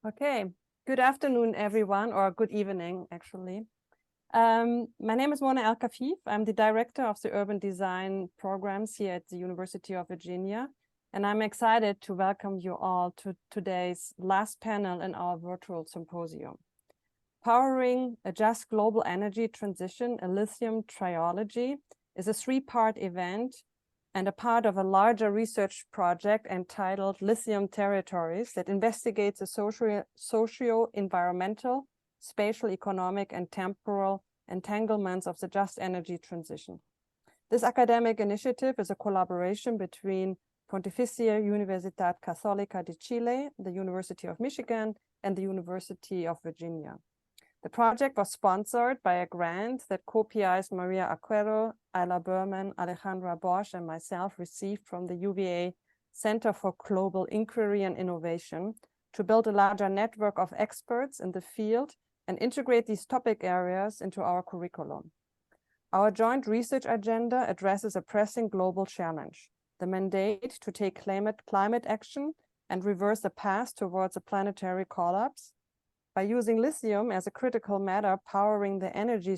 Okay, good afternoon, everyone, or good evening, actually. My name is Mona El-Kafif. I'm the director of the urban design programs here at the University of Virginia, and I'm excited to welcome you all to today's last panel in our virtual symposium. Powering a Just Global Energy Transition, a Lithium Trilogy, is a three-part event and a part of a larger research project entitled Lithium Territories that investigates the socio-environmental, spatial, economic, and temporal entanglements of the just energy transition. This academic initiative is a collaboration between Pontificia Universidad Católica de Chile, the University of Michigan, and the University of Virginia. The project was sponsored by a grant that co-PIs Maria Aquero, Ayla Berman, Alejandra Bosch, and myself received from the UVA Center for Global Inquiry and Innovation to build a larger network of experts in the field and integrate these topic areas into our curriculum. Our joint research agenda addresses a pressing global challenge, the mandate to take climate action and reverse the path towards a planetary collapse. By using lithium as a critical matter powering the energy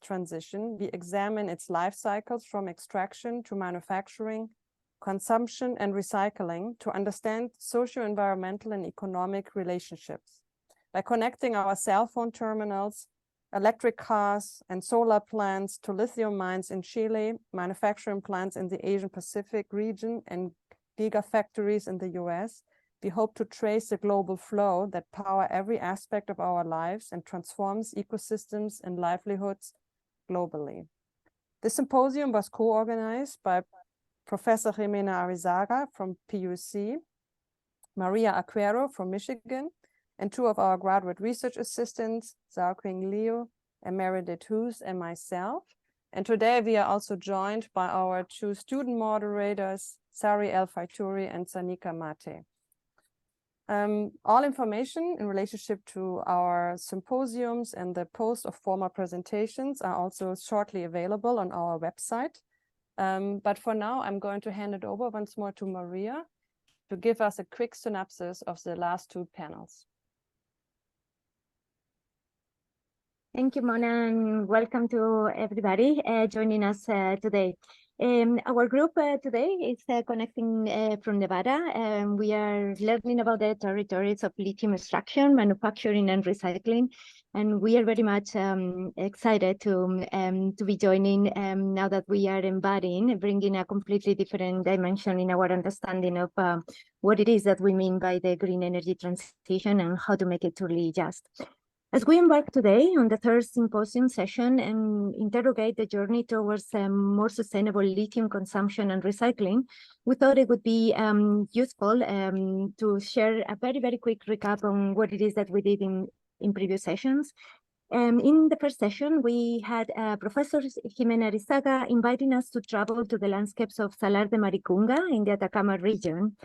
transition, we examine its life cycles from extraction to manufacturing, consumption, and recycling to understand socio-environmental and economic relationships. By connecting our cell phone terminals, electric cars, and solar plants to lithium mines in Chile, manufacturing plants in the Asian Pacific region, and gigafactories in the US, we hope to trace the global flow that power every aspect of our lives and transforms ecosystems and livelihoods globally. The symposium was co-organized by Professor Jimena Arizaga from PUC, Maria Aquero from Michigan, and two of our graduate research assistants, Zhaoqing Liu and Meredith Hoos, and myself. And today we are also joined by our two student moderators, Sari El Faitouri and Sanika Mate. All information in relationship to our symposiums and the post of former presentations are also shortly available on our website. But for now, I'm going to hand it over once more to Maria to give us a quick synopsis of the last two panels. Thank you, Mona, and welcome to everybody joining us today. Our group today is connecting from Nevada, and we are learning about the territories of lithium extraction, manufacturing, and recycling. And we are very much excited to be joining now that we are bringing a completely different dimension in our understanding of what it is that we mean by the green energy transition and how to make it truly just. As we embark today on the third symposium session and interrogate the journey towards more sustainable lithium consumption and recycling, we thought it would be useful to share a very, very quick recap on what it is that we did in previous sessions. In the first session, we had Professor Jimena Arizaga inviting us to travel to the landscapes of Salar de Maricunga in the Atacama region.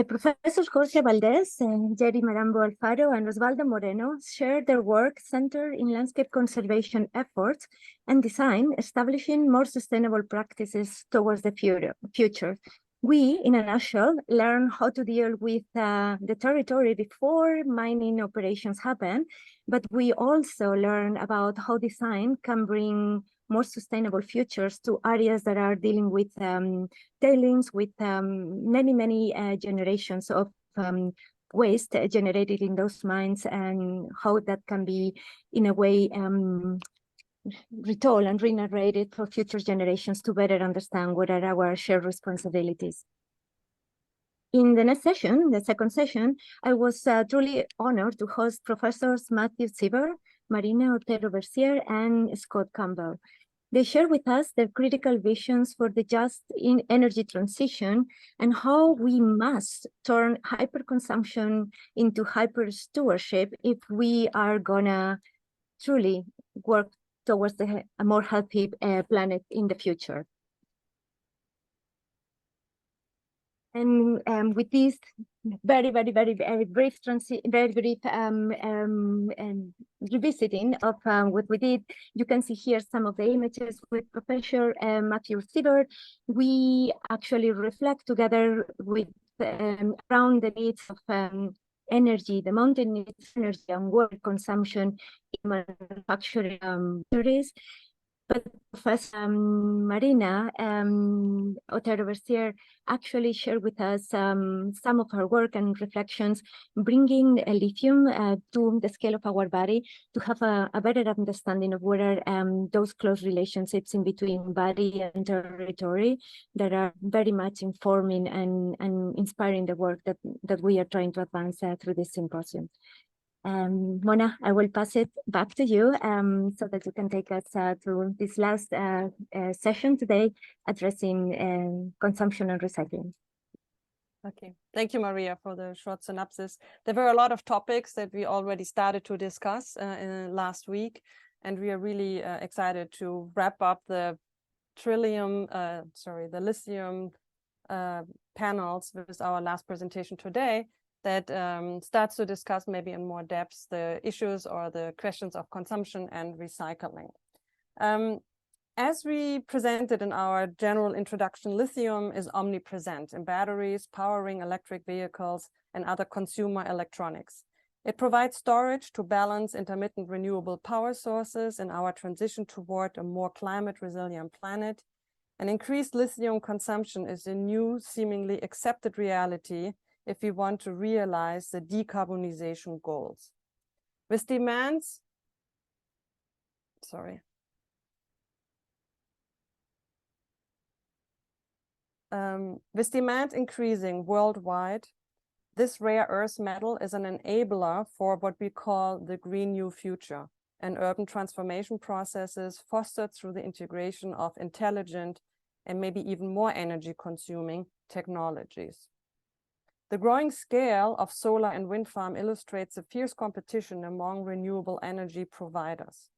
Professors Jorge Valdez, Jerry Marambo Alfaro, and Osvaldo Moreno shared their work centered in landscape conservation efforts and design, establishing more sustainable practices towards the future. We, in a nutshell, learn how to deal with the territory before mining operations happen, but we also learn about how design can bring more sustainable futures to areas that are dealing with tailings, with many generations of waste generated in those mines, and how that can be, in a way, retold and re-narrated for future generations to better understand what are our shared responsibilities. In the next session, the second session, I was truly honored to host Professors Matthew Sieber, Marina Otero Bercier, and Scott Campbell. They share with us their critical visions for the just energy transition and how we must turn hyperconsumption into hyper-stewardship if we are gonna truly work towards a more healthy planet in the future. And with this very brief revisiting of what we did, you can see here some of the images with Professor Matthew Sieber. We actually reflect together with around the needs of energy, the mountain needs energy and water consumption in manufacturing industries. But Professor Marina Otero-Bercier actually shared with us some of her work and reflections, bringing lithium to the scale of our body to have a better understanding of what are those close relationships in between body and territory that are very much informing and inspiring the work that we are trying to advance through this symposium. Mona, I will pass it back to you so that you can take us through this last session today, addressing consumption and recycling. Okay, thank you, Maria, for the short synopsis. There were a lot of topics that we already started to discuss in last week, and we are really excited to wrap up the lithium panels with our last presentation today, that starts to discuss maybe in more depth the issues or the questions of consumption and recycling. As we presented in our general introduction, lithium is omnipresent in batteries, powering electric vehicles, and other consumer electronics. It provides storage to balance intermittent renewable power sources in our transition toward a more climate-resilient planet. And increased lithium consumption is a new, seemingly accepted reality if we want to realize the decarbonization goals. With demand increasing worldwide, this rare earth metal is an enabler for what we call the Green New Future, and urban transformation processes fostered through the integration of intelligent and maybe even more energy-consuming technologies. The growing scale of solar and wind farm illustrates the fierce competition among renewable energy providers.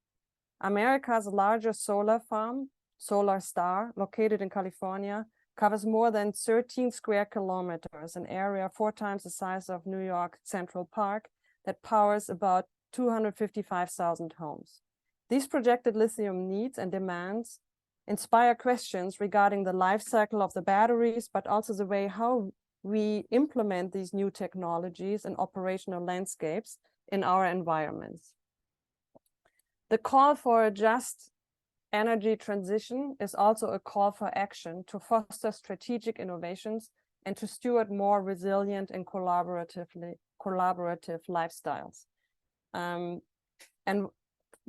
America's largest solar farm, Solar Star, located in California, covers more than 13 square kilometers, an area 4 times the size of New York Central Park, that powers about 255,000 homes. These projected lithium needs and demands inspire questions regarding the life cycle of the batteries, but also the way how we implement these new technologies and operational landscapes in our environments. The call for a just energy transition is also a call for action to foster strategic innovations and to steward more resilient and collaborative lifestyles. And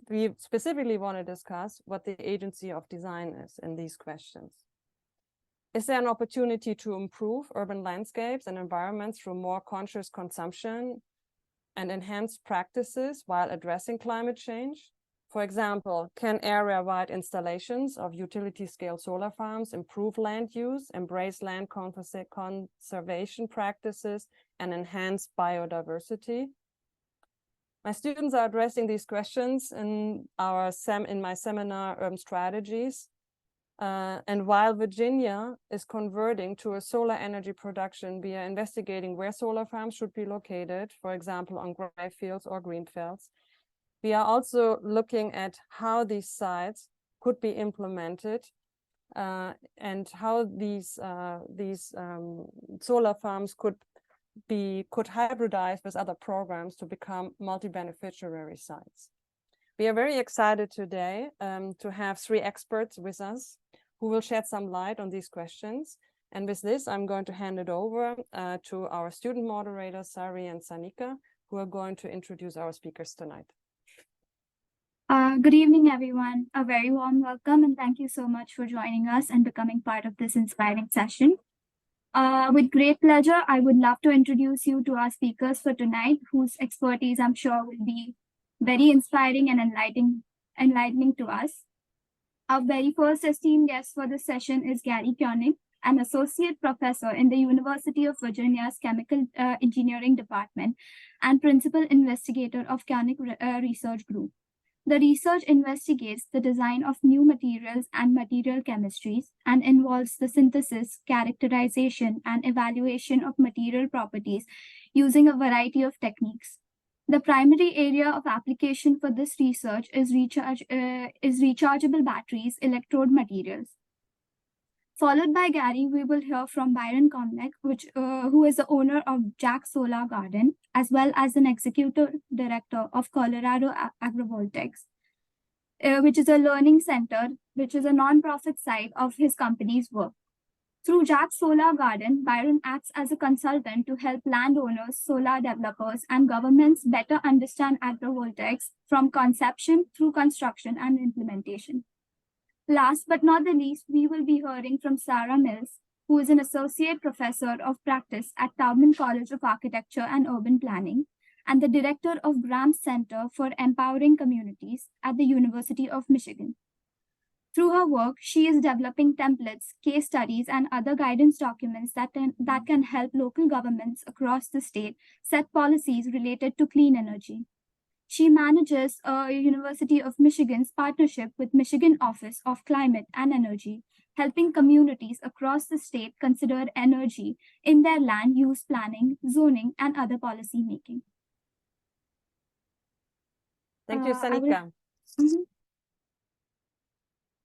we specifically want to discuss what the agency of design is in these questions. Is there an opportunity to improve urban landscapes and environments through more conscious consumption and enhanced practices while addressing climate change? For example, can area-wide installations of utility-scale solar farms improve land use, embrace land conservation practices, and enhance biodiversity? My students are addressing these questions in my seminar, Urban Strategies. And while Virginia is converting to a solar energy production, we are investigating where solar farms should be located, for example, on gray fields or green fields. We are also looking at how these sites could be implemented and how these solar farms could hybridize with other programs to become multi-beneficiary sites. We are very excited today to have 3 experts with us who will shed some light on these questions. And with this, I'm going to hand it over to our student moderators, Sari and Sanika, who are going to introduce our speakers tonight. Good evening, everyone. A very warm welcome, and thank you so much for joining us and becoming part of this inspiring session. With great pleasure, I would love to introduce you to our speakers for tonight, whose expertise I'm sure will be very inspiring and enlightening to us. Our very first esteemed guest for this session is Gary Koenig, an associate professor in the University of Virginia's Chemical Engineering Department and principal investigator of Koenig Research Group. The research investigates the design of new materials and material chemistries and involves the synthesis, characterization, and evaluation of material properties using a variety of techniques. The primary area of application for this research is rechargeable batteries, electrode materials. Followed by Gary, we will hear from Byron Comneck, who is the owner of Jack Solar Garden, as well as an executive director of Colorado Agrivoltaics, which is a learning center, which is a nonprofit side of his company's work. Through Jack's Solar Garden, Byron acts as a consultant to help landowners, solar developers, and governments better understand agrivoltaics from conception through construction and implementation. Last but not the least, we will be hearing from Sarah Mills, who is an associate professor of practice at Taubman College of Architecture and Urban Planning and the director of Graham Center for Empowering Communities at the University of Michigan. Through her work, she is developing templates, case studies, and other guidance documents that can help local governments across the state set policies related to clean energy. She manages University of Michigan's partnership with Michigan Office of Climate and Energy, helping communities across the state consider energy in their land use planning, zoning, and other policy making. Thank you, Sanika.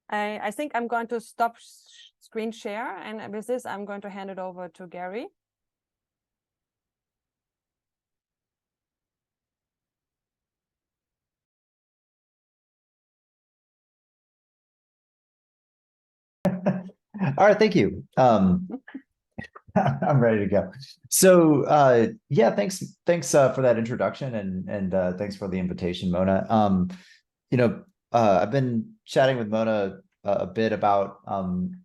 I think I'm going to stop screen share, and with this, I'm going to hand it over to Gary. All right, thank you. I'm ready to go. So yeah, thanks for that introduction, and thanks for the invitation, Mona. I've been chatting with Mona a bit about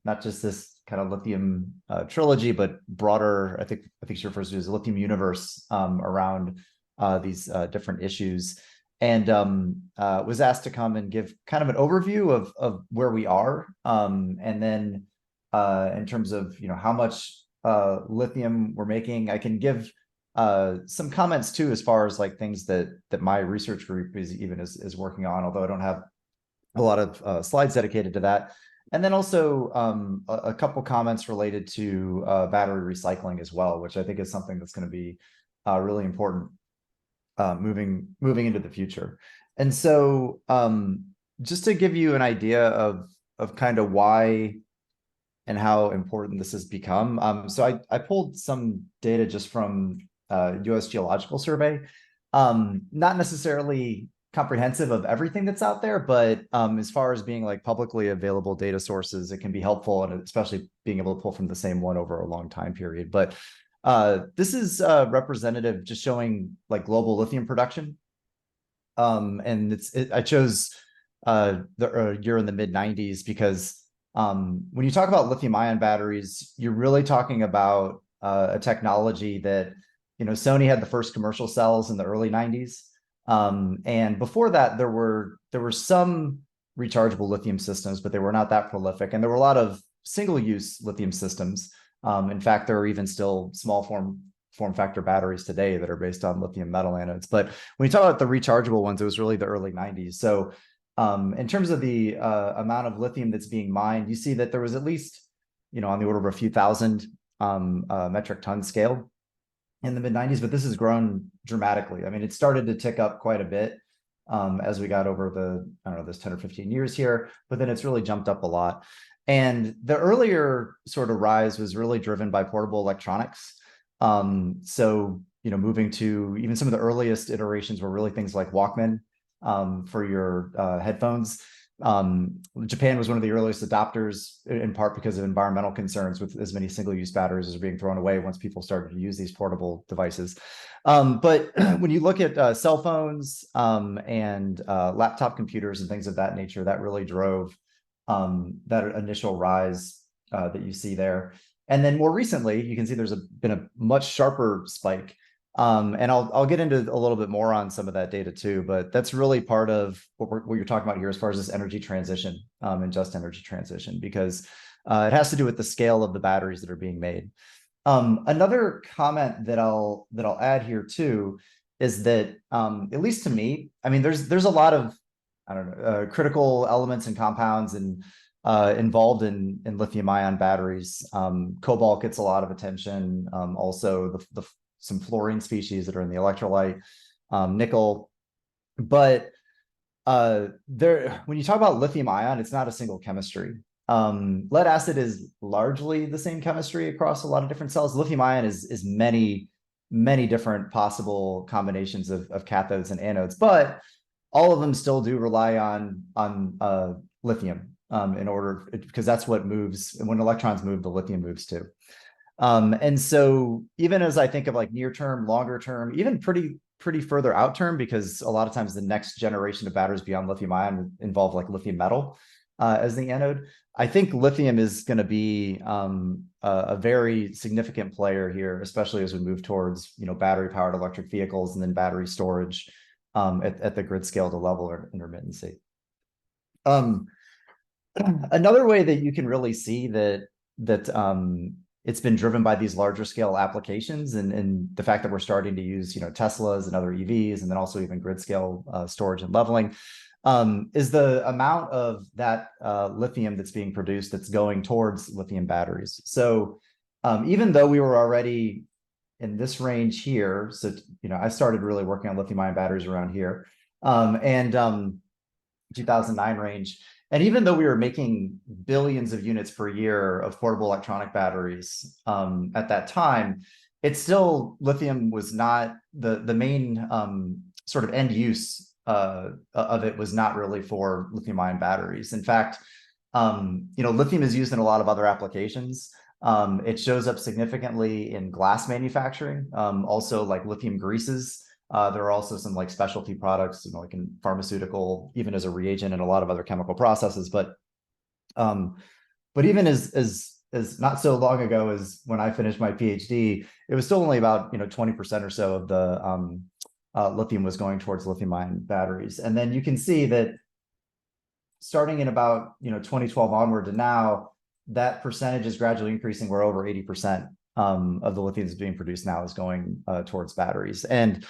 not just this kind of lithium trilogy, but broader, I think she refers to it as a lithium universe around these different issues. And was asked to come and give kind of an overview of where we are, and then in terms of how much lithium we're making. I can give some comments too, as far as like things that my research group is working on, although I don't have a lot of slides dedicated to that. And then also a couple comments related to battery recycling as well, which I think is something that's going to be really important moving into the future. And so just to give you an idea of kind of why and how important this has become. So I pulled some data just from US Geological Survey, not necessarily comprehensive of everything that's out there, but as far as being like publicly available data sources, it can be helpful, and especially being able to pull from the same one over a long time period. But this is representative, just showing like global lithium production. And I chose the year in the mid 90s because when you talk about lithium ion batteries, you're really talking about a technology that, Sony had the first commercial cells in the early 90s. And before that, there were some rechargeable lithium systems, but they were not that prolific. And there were a lot of single-use lithium systems. In fact, there are even still small form factor batteries today that are based on lithium metal anodes. But when you talk about the rechargeable ones, it was really the early 90s. So in terms of the amount of lithium that's being mined, you see that there was at least, on the order of a few thousand metric ton scale in the mid 90s, but this has grown dramatically. I mean, it started to tick up quite a bit as we got over this 10 or 15 years here, but then it's really jumped up a lot. And the earlier sort of rise was really driven by portable electronics. So, moving to even some of the earliest iterations were really things like Walkman for your headphones. Japan was one of the earliest adopters, in part because of environmental concerns with as many single-use batteries as are being thrown away once people started to use these portable devices. But when you look at cell phones and laptop computers and things of that nature, that really drove that initial rise that you see there. And then more recently, you can see there's been a much sharper spike. And I'll get into a little bit more on some of that data too, but that's really part of what you're talking about here as far as this energy transition and just energy transition, because it has to do with the scale of the batteries that are being made. Another comment that I'll add here too is that at least to me, I mean, there's a lot of critical elements and compounds and involved in lithium ion batteries. Cobalt gets a lot of attention. Also some fluorine species that are in the electrolyte, nickel. But when you talk about lithium ion, it's not a single chemistry. Lead acid is largely the same chemistry across a lot of different cells. Lithium ion is many different possible combinations of cathodes and anodes, but all of them still do rely on lithium in order, because that's what moves. And when electrons move, the lithium moves too. And so even as I think of like near term, longer term, even pretty further out term, because a lot of times the next generation of batteries beyond lithium ion involve like lithium metal as the anode. I think lithium is going to be a very significant player here, especially as we move towards, you know, battery powered electric vehicles and then battery storage at the grid scale to level intermittency. Another way that you can really see that it's been driven by these larger scale applications and the fact that we're starting to use, you know, Teslas and other EVs, and then also even grid scale storage and leveling, is the amount of that lithium that's being produced that's going towards lithium batteries. So even though we were already in this range here, so, you know, I started really working on lithium ion batteries around here, 2009 range. And even though we were making billions of units per year of portable electronic batteries at that time, it's still, lithium was not the main sort of end use of it was not really for lithium ion batteries. In fact, you know, lithium is used in a lot of other applications. It shows up significantly in glass manufacturing, also like lithium greases. There are also some like specialty products, you know, like in pharmaceutical, even as a reagent and a lot of other chemical processes. But even as not so long ago as when I finished my PhD, it was still only about, you know, 20% or so of the lithium was going towards lithium ion batteries. And then you can see that starting in about, you know, 2012 onward to now, that percentage is gradually increasing. We're over 80% of the lithium that's being produced now is going towards batteries. And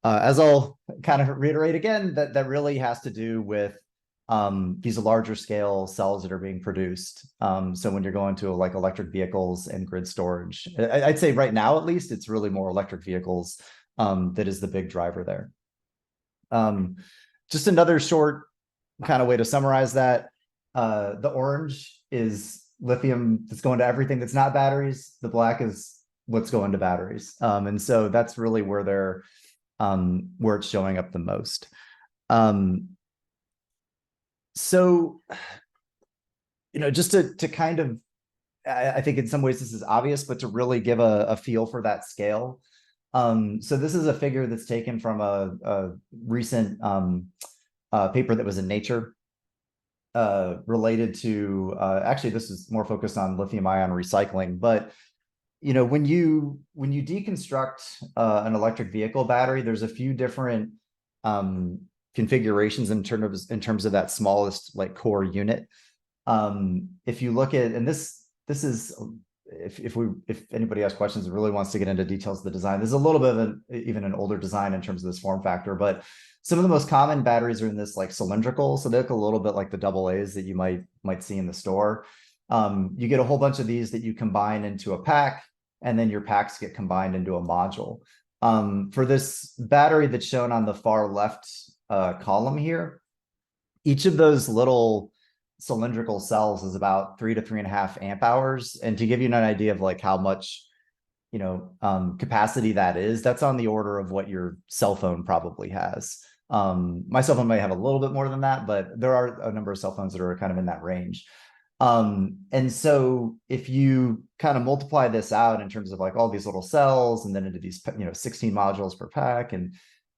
as I'll kind of reiterate again, that really has to do with these larger scale cells that are being produced. So when you're going to like electric vehicles and grid storage, I'd say right now, at least, it's really more electric vehicles that is the big driver there. Just another short kind of way to summarize that. The orange is lithium that's going to everything that's not batteries. The black is what's going to batteries. And so that's really where it's showing up the most. So, you know, just to kind of, I think in some ways this is obvious, but to really give a feel for that scale. So this is a figure that's taken from a recent paper that was in Nature related to, actually this is more focused on lithium ion recycling, but you know, when you deconstruct an electric vehicle battery, there's a few different configurations in terms of that smallest like core unit. If you look at, and this is, if anybody has questions and really wants to get into details of the design, there's a little bit of even an older design in terms of this form factor, but some of the most common batteries are in this like cylindrical, so they look a little bit like the AA's that you might see in the store. You get a whole bunch of these that you combine into a pack, and then your packs get combined into a module. For this battery that's shown on the far left column here, each of those little cylindrical cells is about 3 to 3.5 amp hours. And to give you an idea of like how much, you know, capacity that is, that's on the order of what your cell phone probably has. My cell phone may have a little bit more than that, but there are a number of cell phones that are kind of in that range. And so if you kind of multiply this out in terms of like all these little cells and then into these, you know, 16 modules per pack and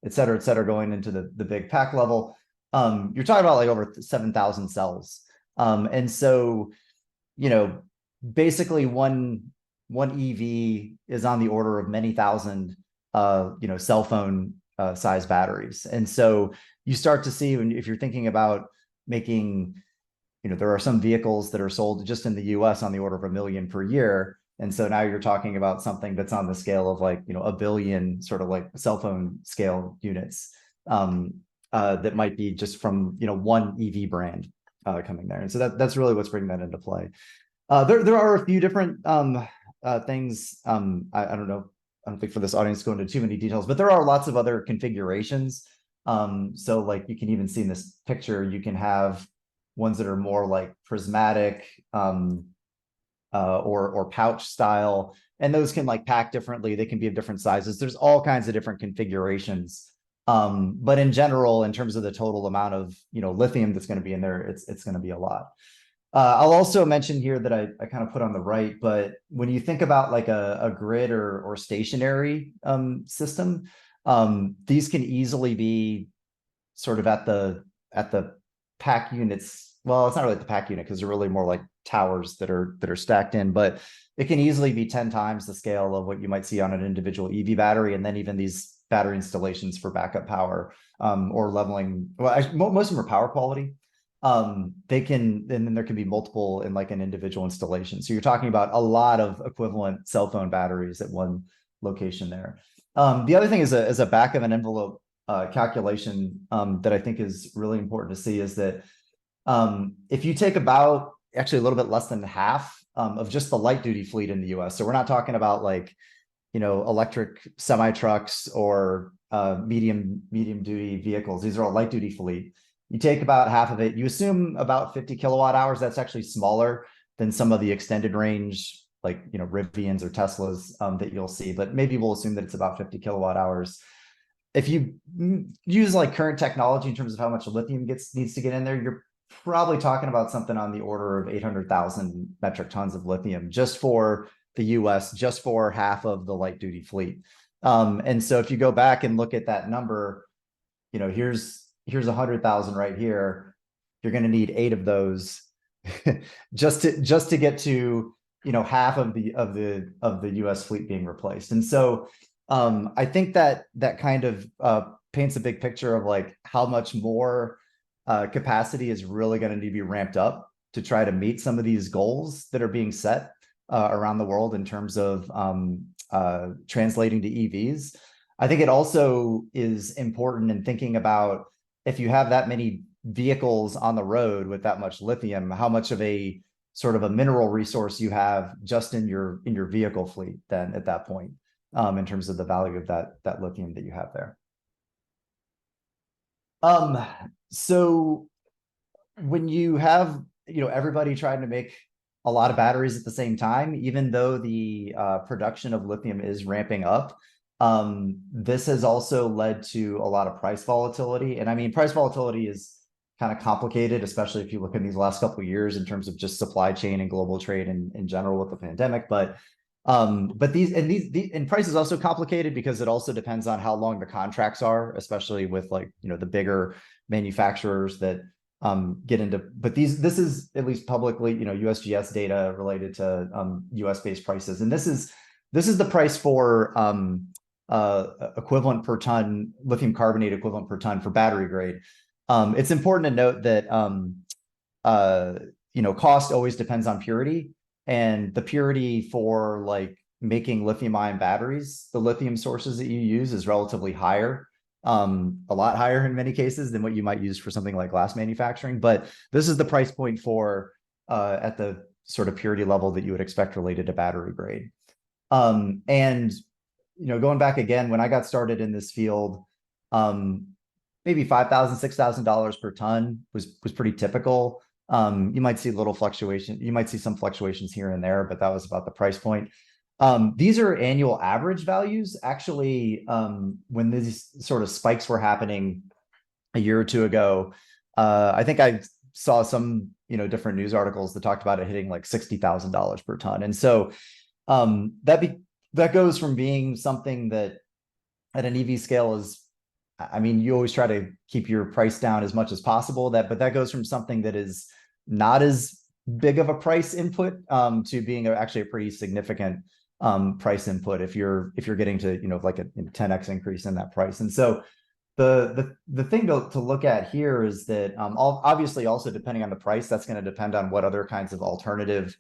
et cetera, going into the big pack level, you're talking about like over 7,000 cells. And so, you know, basically one EV is on the order of many thousand, you know, cell phone size batteries. And so you start to see, if you're thinking about making, you know, there are some vehicles that are sold just in the US on the order of 1 million per year. And so now you're talking about something that's on the scale of like, you know, 1 billion sort of like cell phone scale units that might be just from, you know, one EV brand coming there. And so that's really what's bringing that into play. There are a few different things. I don't know. I don't think for this audience to go into too many details, but there are lots of other configurations. So like you can even see in this picture, you can have ones that are more like prismatic, or pouch style, and those can like pack differently. They can be of different sizes. There's all kinds of different configurations. But in general, in terms of the total amount of lithium that's going to be in there, it's going to be a lot. I'll also mention here that I kind of put on the right, but when you think about like a grid or stationary system, these can easily be sort of at the pack units. Well, it's not really the pack unit because they're really more like towers that are stacked in, but it can easily be 10 times the scale of what you might see on an individual EV battery, and then even these battery installations for backup power or leveling. Well, most of them are power quality. They can, and then there can be multiple in like an individual installation. So you're talking about a lot of equivalent cell phone batteries at one location there. The other thing is a back of an envelope calculation that I think is really important to see is that if you take about actually a little bit less than half of just the light duty fleet in the US, so we're not talking about like electric semi trucks or medium duty vehicles. These are all light duty fleet. You take about half of it, you assume about 50 kilowatt hours. That's actually smaller than some of the extended range, like, Rivians or Teslas that you'll see, but maybe we'll assume that it's about 50 kilowatt hours. If you use like current technology in terms of how much lithium needs to get in there, you're probably talking about something on the order of 800,000 metric tons of lithium just for the US, just for half of the light duty fleet. And so if you go back and look at that number, here's 100,000 right here. You're going to need 8 of those just to get to half of the US fleet being replaced. And so I think that kind of paints a big picture of like how much more capacity is really going to need to be ramped up to try to meet some of these goals that are being set around the world in terms of translating to EVs. I think it also is important in thinking about if you have that many vehicles on the road with that much lithium, how much of a sort of a mineral resource you have just in your vehicle fleet then at that point, in terms of the value of that lithium that you have there. So when you have everybody trying to make a lot of batteries at the same time, even though the production of lithium is ramping up, this has also led to a lot of price volatility. And I mean, price volatility is kind of complicated, especially if you look in these last couple of years in terms of just supply chain and global trade in general with the pandemic. But price is also complicated because it also depends on how long the contracts are, especially with like the bigger manufacturers that get into. But this is at least publicly USGS data related to US based prices, and this is the price for equivalent per ton, lithium carbonate equivalent per ton for battery grade. It's important to note that cost always depends on purity, and the purity for like making lithium ion batteries, the lithium sources that you use is relatively higher, a lot higher in many cases than what you might use for something like glass manufacturing. But this is the price point for at the sort of purity level that you would expect related to battery grade. And going back again, when I got started in this field, maybe $5,000, $6,000 per ton was pretty typical. You might see a little fluctuation. You might see some fluctuations here and there, but that was about the price point. These are annual average values. Actually, when these sort of spikes were happening a year or two ago, I think I saw some different news articles that talked about it hitting like $60,000 per ton. And so that goes from being something that at an EV scale is, I mean, you always try to keep your price down as much as possible. But that goes from something that is not as big of a price input to being actually a pretty significant price input if you're getting to like a 10x increase in that price. And so the thing to look at here is that obviously also depending on the price, that's going to depend on what other kinds of alternative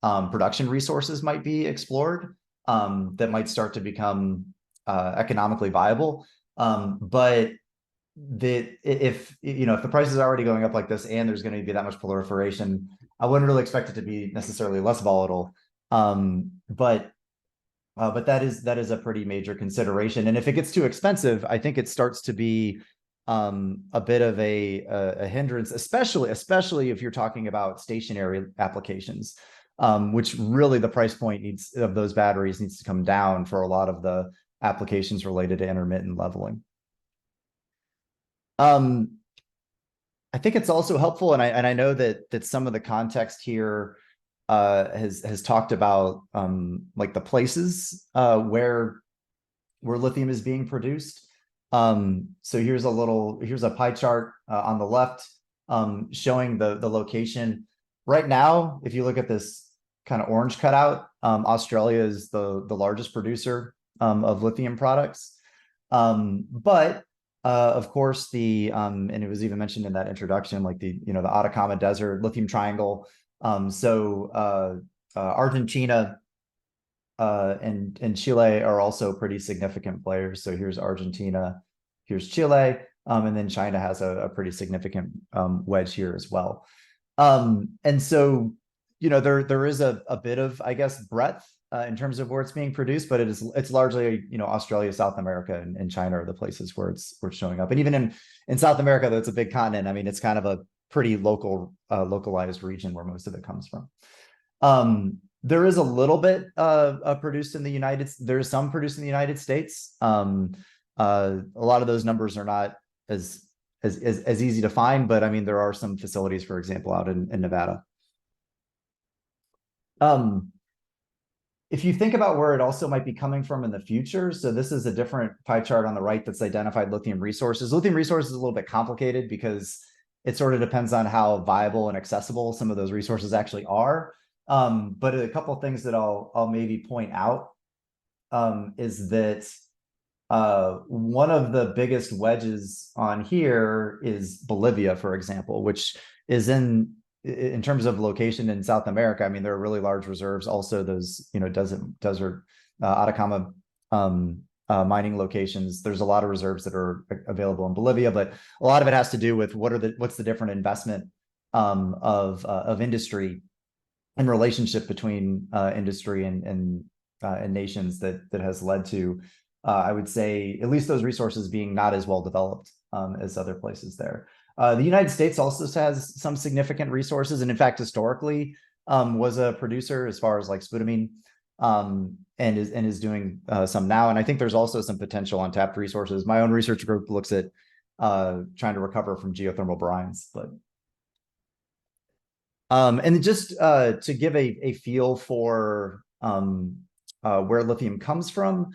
production resources might be explored that might start to become economically viable. But if the price is already going up like this and there's going to be that much proliferation, I wouldn't really expect it to be necessarily less volatile. But that is a pretty major consideration. And if it gets too expensive, I think it starts to be a bit of a hindrance, especially if you're talking about stationary applications, which really the price point of those batteries needs to come down for a lot of the applications related to intermittent leveling. I think it's also helpful, and I know that some of the context here has talked about like the places where lithium is being produced. So here's a pie chart on the left showing the location. Right now, if you look at this kind of orange cutout, Australia is the largest producer of lithium products. But of course, and it was even mentioned in that introduction, like the Atacama Desert, Lithium Triangle. Argentina and Chile are also pretty significant players. So here's Argentina, here's Chile, and then China has a pretty significant wedge here as well. And so, there is a bit of, I guess, breadth in terms of where it's being produced, but it's largely, Australia, South America, and China are the places where it's showing up. And even in South America, though it's a big continent, I mean, it's kind of a pretty localized region where most of it comes from. There is a little bit produced in the there's some produced in the United States. A lot of those numbers are not as easy to find, but I mean, there are some facilities, for example, out in Nevada. If you think about where it also might be coming from in the future, so this is a different pie chart on the right that's identified lithium resources. Lithium resources is a little bit complicated because it sort of depends on how viable and accessible some of those resources actually are. But a couple of things that I'll maybe point out is that one of the biggest wedges on here is Bolivia, for example, which is in terms of location in South America. I mean, there are really large reserves. Also, those desert Atacama mining locations. There's a lot of reserves that are available in Bolivia, but a lot of it has to do with what's the different investment of industry and relationship between industry and nations that has led to, I would say, at least those resources being not as well developed as other places there. The United States also has some significant resources, and in fact, historically was a producer as far as like spodumene, and is doing some now. And I think there's also some potential untapped resources. My own research group looks at trying to recover from geothermal brines, but. And just to give a feel for where lithium comes from,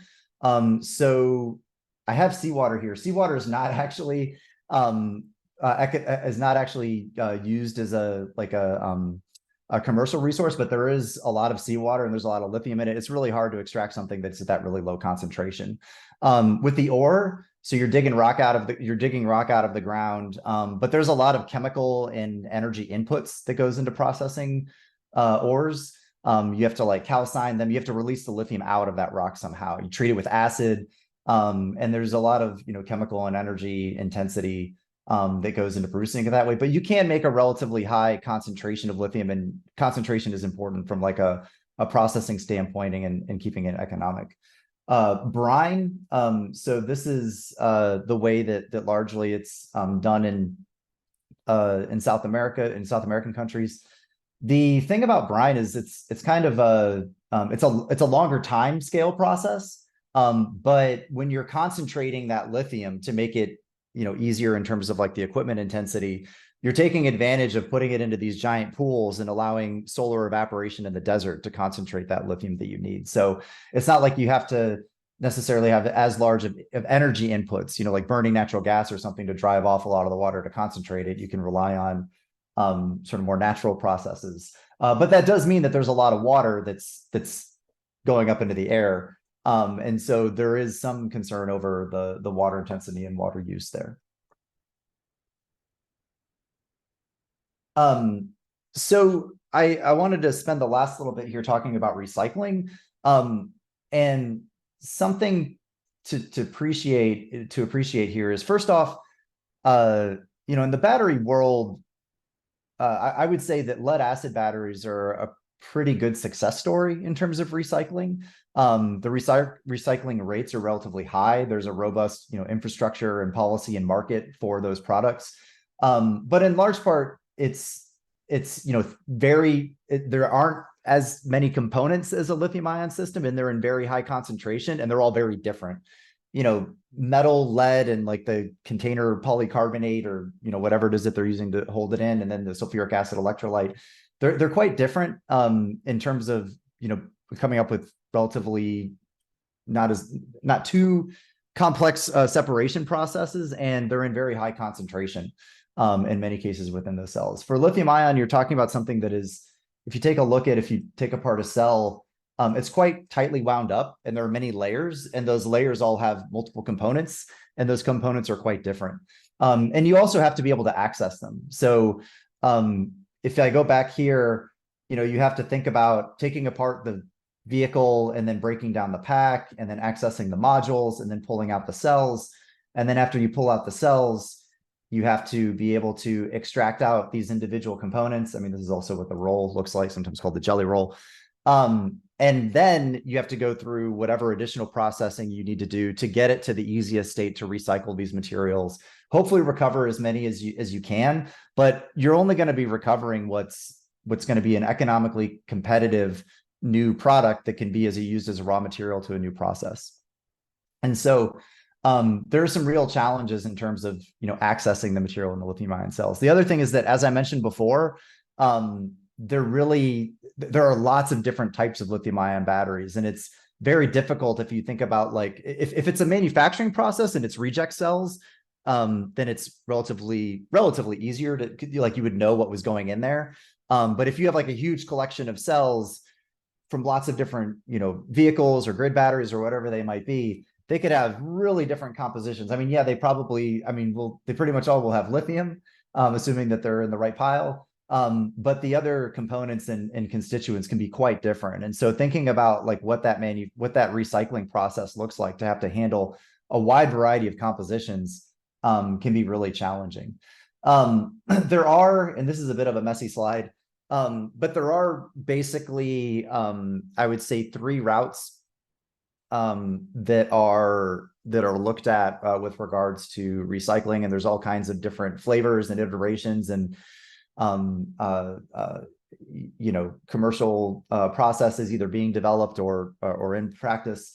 so I have seawater here. Seawater is not actually used as a commercial resource, but there is a lot of seawater and there's a lot of lithium in it. It's really hard to extract something that's at that really low concentration. With the ore, so you're digging rock out of the ground, but there's a lot of chemical and energy inputs that goes into processing ores. You have to like calcine them. You have to release the lithium out of that rock somehow. You treat it with acid, and there's a lot of chemical and energy intensity that goes into producing it that way. But you can make a relatively high concentration of lithium, and concentration is important from like a processing standpoint and keeping it economic. Brine, so this is the way that largely it's done in South America, in South American countries. The thing about brine is it's kind of it's a longer time scale process, but when you're concentrating that lithium to make it easier in terms of like the equipment intensity, you're taking advantage of putting it into these giant pools and allowing solar evaporation in the desert to concentrate that lithium that you need. So it's not like you have to necessarily have as large of energy inputs, like burning natural gas or something to drive off a lot of the water to concentrate it. You can rely on sort of more natural processes. But that does mean that there's a lot of water that's going up into the air. And so there is some concern over the water intensity and water use there. So I wanted to spend the last little bit here talking about recycling, and something to appreciate here is, first off, in the battery world, I would say that lead acid batteries are pretty good success story in terms of recycling. The recycling rates are relatively high. There's a robust, infrastructure and policy and market for those products. But in large part, there aren't as many components as a lithium ion system, and they're in very high concentration, and they're all very different. Metal, lead, and like the container polycarbonate, or whatever it is that they're using to hold it in, and then the sulfuric acid electrolyte, they're quite different in terms of coming up with relatively not too complex separation processes, and they're in very high concentration in many cases within the cells. For lithium ion, you're talking about something that is, if you take apart a cell, it's quite tightly wound up, and there are many layers, and those layers all have multiple components, and those components are quite different. And you also have to be able to access them. So if I go back here, you have to think about taking apart the vehicle and then breaking down the pack and then accessing the modules and then pulling out the cells. And then after you pull out the cells, you have to be able to extract out these individual components. I mean, this is also what the roll looks like, sometimes called the jelly roll. And then you have to go through whatever additional processing you need to do to get it to the easiest state to recycle these materials. Hopefully recover as many as you can, but you're only going to be recovering what's going to be an economically competitive new product that can be used as a raw material to a new process. And so there are some real challenges in terms of accessing the material in the lithium ion cells. The other thing is that, as I mentioned before, there are lots of different types of lithium ion batteries, and it's very difficult if you think about, like, if it's a manufacturing process and it's reject cells, then it's relatively easier to, like, you would know what was going in there. But if you have like a huge collection of cells from lots of different vehicles or grid batteries or whatever they might be, they could have really different compositions. I mean, yeah, they pretty much all will have lithium, assuming that they're in the right pile. But the other components and constituents can be quite different. And so thinking about like what that recycling process looks like to have to handle a wide variety of compositions can be really challenging. There are, and this is a bit of a messy slide, but there are basically, I would say, 3 routes that are looked at with regards to recycling, and there's all kinds of different flavors and iterations and commercial processes either being developed or in practice.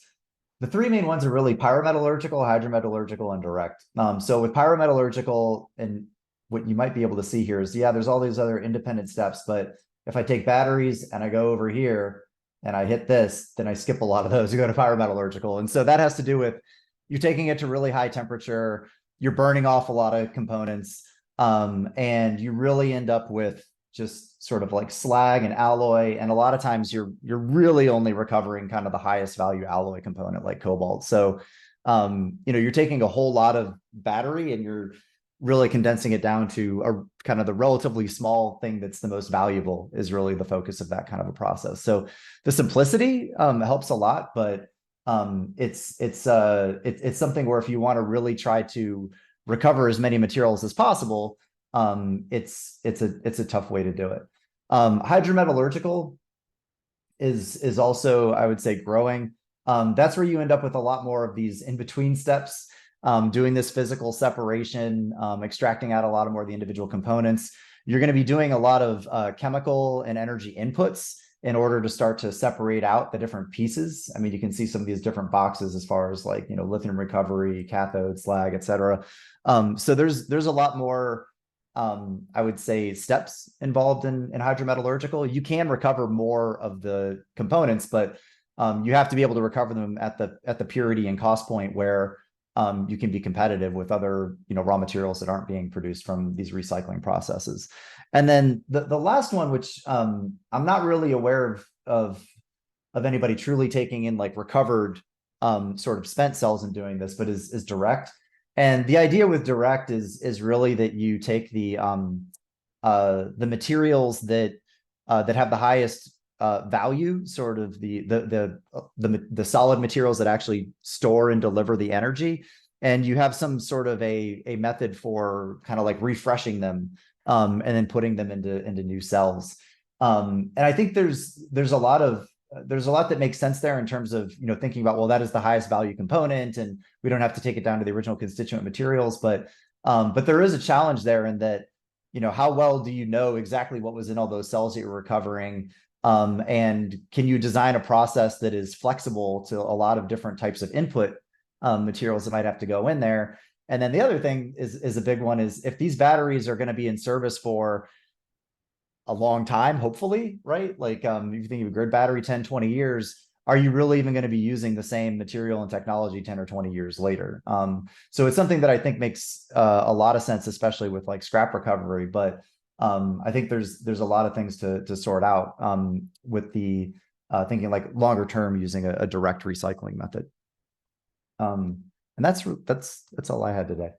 The 3 main ones are really pyrometallurgical, hydrometallurgical, and direct. So with pyrometallurgical, and what you might be able to see here is, there's all these other independent steps, but if I take batteries and I go over here and I hit this, then I skip a lot of those. You go to pyrometallurgical. And so that has to do with you're taking it to really high temperature, you're burning off a lot of components, and you really end up with just sort of like slag and alloy. And a lot of times you're really only recovering kind of the highest value alloy component like cobalt. So, you're taking a whole lot of battery and you're really condensing it down to a kind of the relatively small thing that's the most valuable is really the focus of that kind of a process. So the simplicity helps a lot, but it's something where if you want to really try to recover as many materials as possible, it's a tough way to do it. Hydrometallurgical is also, I would say, growing. That's where you end up with a lot more of these in-between steps, doing this physical separation, extracting out a lot more of the individual components. You're going to be doing a lot of chemical and energy inputs in order to start to separate out the different pieces. I mean, you can see some of these different boxes as far as like, lithium recovery, cathode, slag, et cetera. So there's a lot more, I would say, steps involved in hydrometallurgical. You can recover more of the components, but you have to be able to recover them at the purity and cost point where you can be competitive with other raw materials that aren't being produced from these recycling processes. And then the last one, which I'm not really aware of anybody truly taking in like recovered sort of spent cells and doing this, but is direct. And the idea with direct is really that you take the materials that have the highest value, sort of the solid materials that actually store and deliver the energy, and you have some sort of a method for kind of like refreshing them and then putting them into new cells. And I think there's a lot that makes sense there in terms of, you know, thinking about, well, that is the highest value component and we don't have to take it down to the original constituent materials. But there is a challenge there in that, you know, how well do you know exactly what was in all those cells that you're recovering? And can you design a process that is flexible to a lot of different types of input materials that might have to go in there? And then the other thing is a big one is if these batteries are going to be in service for a long time, hopefully, right? Like if you think of a grid battery, 10, 20 years, are you really even going to be using the same material and technology 10 or 20 years later? So it's something that I think makes a lot of sense, especially with like scrap recovery. But I think there's a lot of things to sort out with the thinking like longer term using a direct recycling method. And that's all I had today.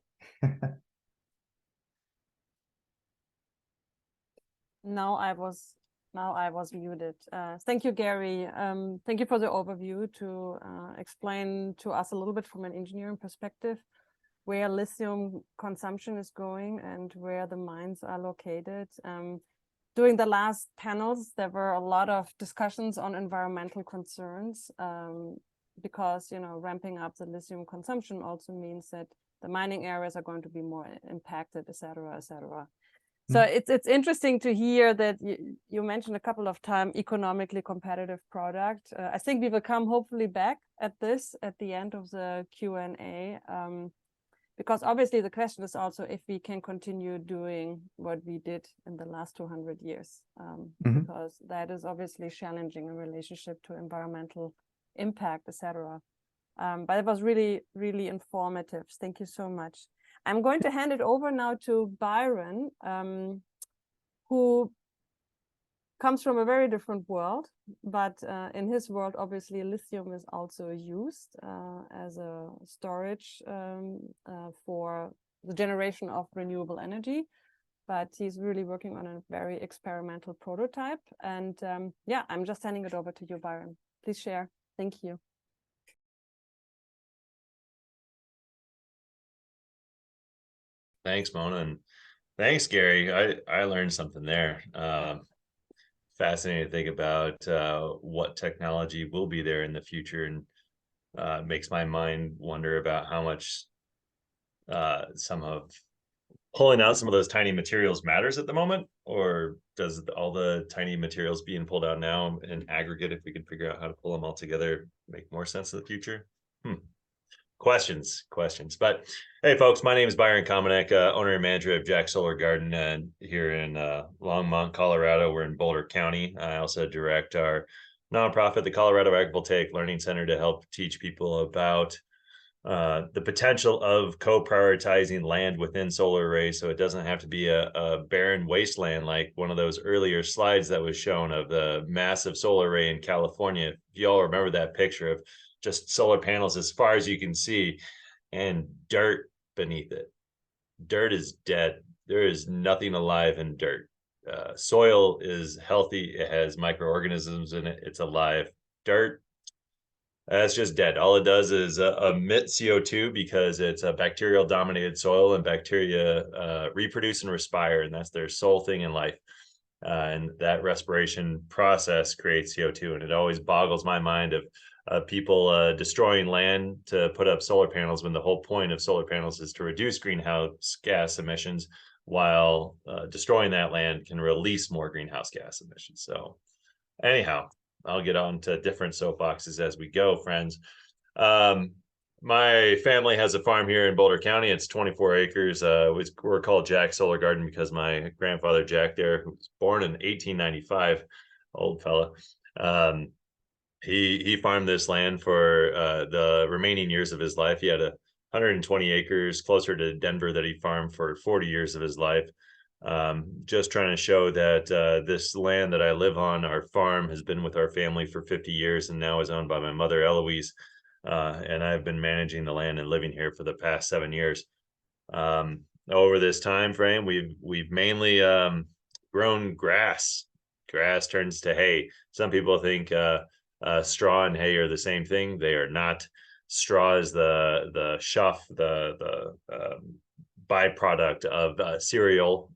Now I was muted. Thank you, Gary. Thank you for the overview to explain to us a little bit from an engineering perspective where lithium consumption is going and where the mines are located. During the last panels, there were a lot of discussions on environmental concerns because, you know, ramping up the lithium consumption also means that the mining areas are going to be more impacted, et cetera, et cetera. So it's interesting to hear that you mentioned a couple of times economically competitive product. I think we will come hopefully back at this at the end of the Q&A, because obviously the question is also if we can continue doing what we did in the last 200 years, because that is obviously challenging in relationship to environmental impact, etc. But it was really, really informative. Thank you so much. I'm going to hand it over now to Byron, who comes from a very different world, but in his world, obviously, lithium is also used as a storage for the generation of renewable energy. But he's really working on a very experimental prototype. And yeah, I'm just handing it over to you, Byron. Please share. Thank you. Thanks, Mona, and thanks, Gary. I learned something there. Fascinating to think about what technology will be there in the future, and makes my mind wonder about how much some of pulling out some of those tiny materials matters at the moment, or does all the tiny materials being pulled out now in aggregate, if we can figure out how to pull them all together, make more sense in the future? Questions. But hey, folks, my name is Byron Kamenek, owner and manager of Jack Solar Garden here in Longmont, Colorado. We're in Boulder County. I also direct our nonprofit, the Colorado Agrivoltaic Learning Center, to help teach people about the potential of co-prioritizing land within solar arrays, so it doesn't have to be a barren wasteland like one of those earlier slides that was shown of the massive solar array in California. If you all remember that picture of just solar panels as far as you can see and dirt beneath it. Dirt is dead. There is nothing alive in dirt. Soil is healthy. It has microorganisms in it. It's alive. Dirt, that's just dead. All it does is emit CO2 because it's a bacterial dominated soil, and bacteria reproduce and respire, and that's their sole thing in life. And that respiration process creates CO2. And it always boggles my mind of people destroying land to put up solar panels when the whole point of solar panels is to reduce greenhouse gas emissions, while destroying that land can release more greenhouse gas emissions. So anyhow, I'll get on to different soapboxes as we go, friends. My family has a farm here in Boulder County. It's 24 acres. We're called Jack Solar Garden because my grandfather, Jack, there, who was born in 1895, old fella, he farmed this land for the remaining years of his life. He had 120 acres closer to Denver that he farmed for 40 years of his life. Just trying to show that this land that I live on, our farm, has been with our family for 50 years and now is owned by my mother, Eloise. And I've been managing the land and living here for the past 7 years. Over this time frame, we've mainly grown grass. Grass turns to hay. Some people think straw and hay are the same thing. They are not. Straw is the shuff, the byproduct of cereal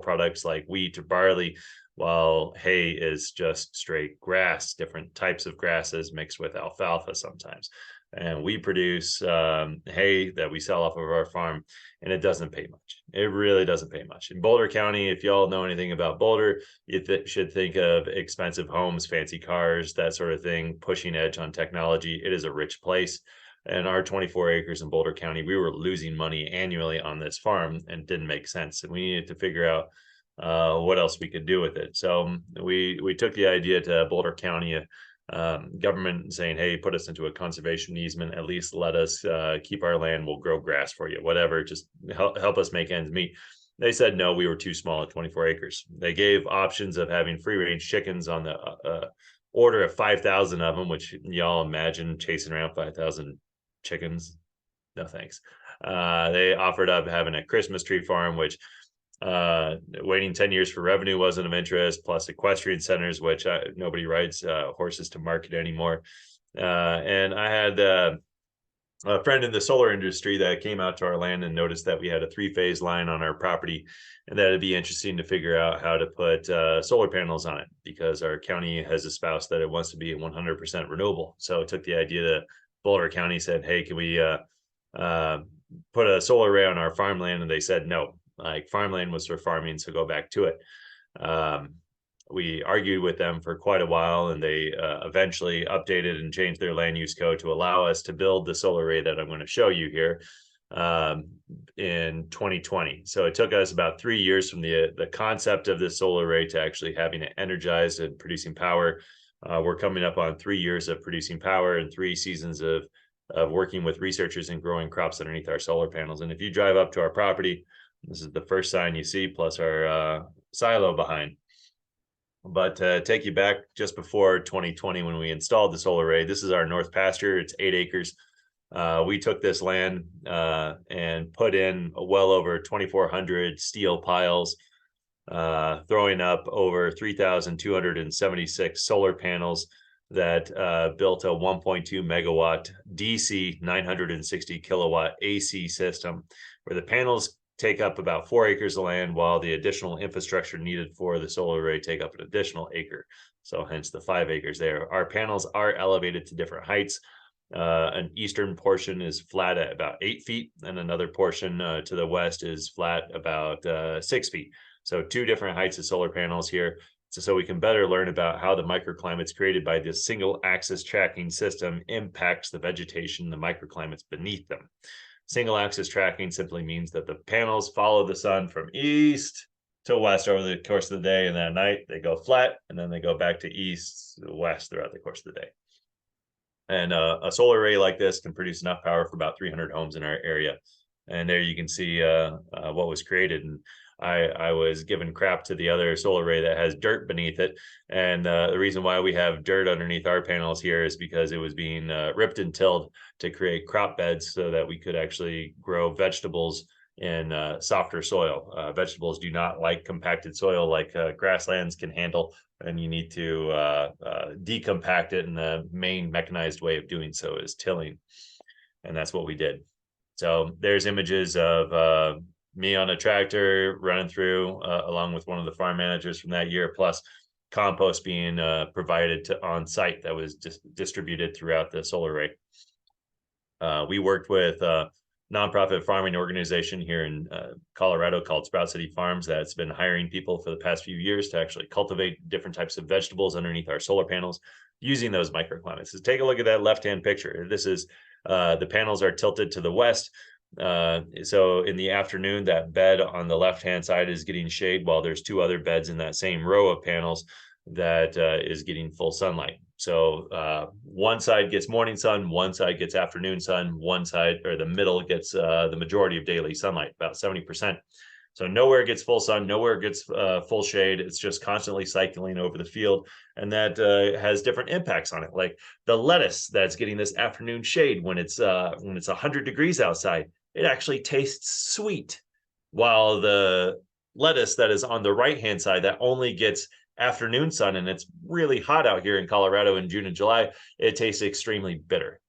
products like wheat or barley, while hay is just straight grass, different types of grasses mixed with alfalfa sometimes. And we produce hay that we sell off of our farm, and it doesn't pay much. It really doesn't pay much. In Boulder County, if y'all know anything about Boulder, you should think of expensive homes, fancy cars, that sort of thing, pushing edge on technology. It is a rich place. And our 24 acres in Boulder County, we were losing money annually on this farm, and it didn't make sense. And we needed to figure out what else we could do with it. So we took the idea to Boulder County government saying, hey, put us into a conservation easement, at least let us keep our land, we'll grow grass for you, whatever, just help us make ends meet. They said no, we were too small at 24 acres. They gave options of having free range chickens on the order of 5,000 of them, which y'all imagine chasing around 5,000 chickens. No thanks. They offered up having a Christmas tree farm, which waiting 10 years for revenue wasn't of interest, plus equestrian centers, which nobody rides horses to market anymore. And I had a friend in the solar industry that came out to our land and noticed that we had a 3-phase line on our property, and that it'd be interesting to figure out how to put solar panels on it, because our county has espoused that it wants to be 100% renewable. So it took the idea that Boulder County said, hey, can we put a solar array on our farmland? And they said no. Like, farmland was for farming, so go back to it. We argued with them for quite a while, and they eventually updated and changed their land use code to allow us to build the solar array that I'm going to show you here in 2020. So it took us about 3 years from the concept of this solar array to actually having it energized and producing power. We're coming up on 3 years of producing power and 3 seasons of working with researchers and growing crops underneath our solar panels. And if you drive up to our property, this is the first sign you see, plus our silo behind. But take you back just before 2020 when we installed the solar array. This is our north pasture. It's 8 acres. We took this land and put in well over 2,400 steel piles, throwing up over 3,276 solar panels that built a 1.2 megawatt DC 960 kilowatt AC system, where the panels take up about 4 acres of land, while the additional infrastructure needed for the solar array take up an additional acre. So hence the 5 acres there. Our panels are elevated to different heights. An eastern portion is flat at about 8 feet, and another portion to the west is flat about 6 feet. So 2 different heights of solar panels here, so we can better learn about how the microclimates created by this single axis tracking system impacts the vegetation, the microclimates beneath them. Single axis tracking simply means that the panels follow the sun from east to west over the course of the day, and at night they go flat, and then they go back to east to west throughout the course of the day. And a solar array like this can produce enough power for about 300 homes in our area. And there you can see what was created. And I was giving crap to the other solar array that has dirt beneath it. And the reason why we have dirt underneath our panels here is because it was being ripped and tilled to create crop beds so that we could actually grow vegetables in softer soil. Vegetables do not like compacted soil like grasslands can handle, and you need to decompact it. And the main mechanized way of doing so is tilling. And that's what we did. So there's images of me on a tractor running through along with one of the farm managers from that year, plus compost being provided to on site that was just distributed throughout the solar array. We worked with a nonprofit farming organization here in Colorado called Sprout City Farms that's been hiring people for the past few years to actually cultivate different types of vegetables underneath our solar panels using those microclimates. So take a look at that left-hand picture. This is the panels are tilted to the west. So in the afternoon, that bed on the left-hand side is getting shade, while there's 2 other beds in that same row of panels that is getting full sunlight. So one side gets morning sun, one side gets afternoon sun, one side, or the middle, gets the majority of daily sunlight, about 70%. So nowhere gets full sun, nowhere gets full shade. It's just constantly cycling over the field, and that has different impacts on it. Like the lettuce that's getting this afternoon shade when it's 100 degrees outside, it actually tastes sweet, while the lettuce that is on the right-hand side that only gets afternoon sun, and it's really hot out here in Colorado in June and July, it tastes extremely bitter.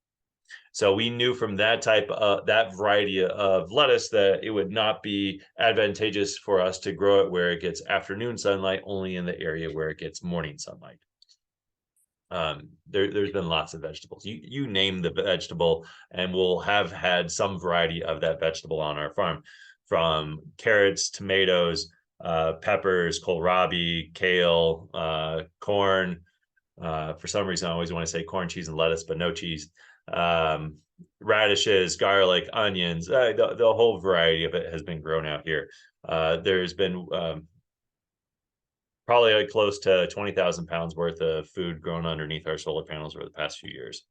So we knew from that variety of lettuce that it would not be advantageous for us to grow it where it gets afternoon sunlight, only in the area where it gets morning sunlight. There's been lots of vegetables. You name the vegetable, and we'll have had some variety of that vegetable on our farm, from carrots, tomatoes, peppers, kohlrabi, kale, corn. For some reason, I always want to say corn, cheese, and lettuce, but no cheese. Radishes, garlic, onions, the whole variety of it has been grown out here. There's been probably like close to 20,000 pounds worth of food grown underneath our solar panels over the past few years.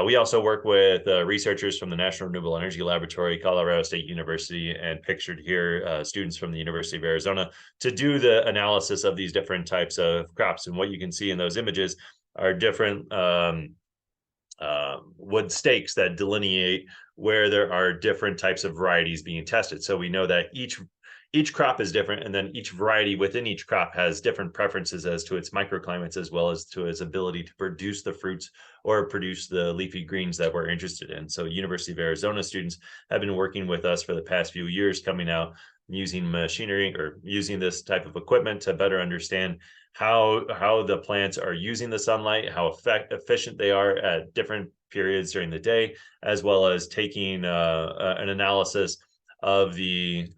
We also work with researchers from the National Renewable Energy Laboratory, Colorado State University, and pictured here, students from the University of Arizona, to do the analysis of these different types of crops. And what you can see in those images are different wood stakes that delineate where there are different types of varieties being tested. So we know that each crop is different, and then each variety within each crop has different preferences as to its microclimates, as well as to its ability to produce the fruits or produce the leafy greens that we're interested in. So University of Arizona students have been working with us for the past few years, coming out using machinery or using this type of equipment to better understand how the plants are using the sunlight, how efficient they are at different periods during the day, as well as taking an analysis of the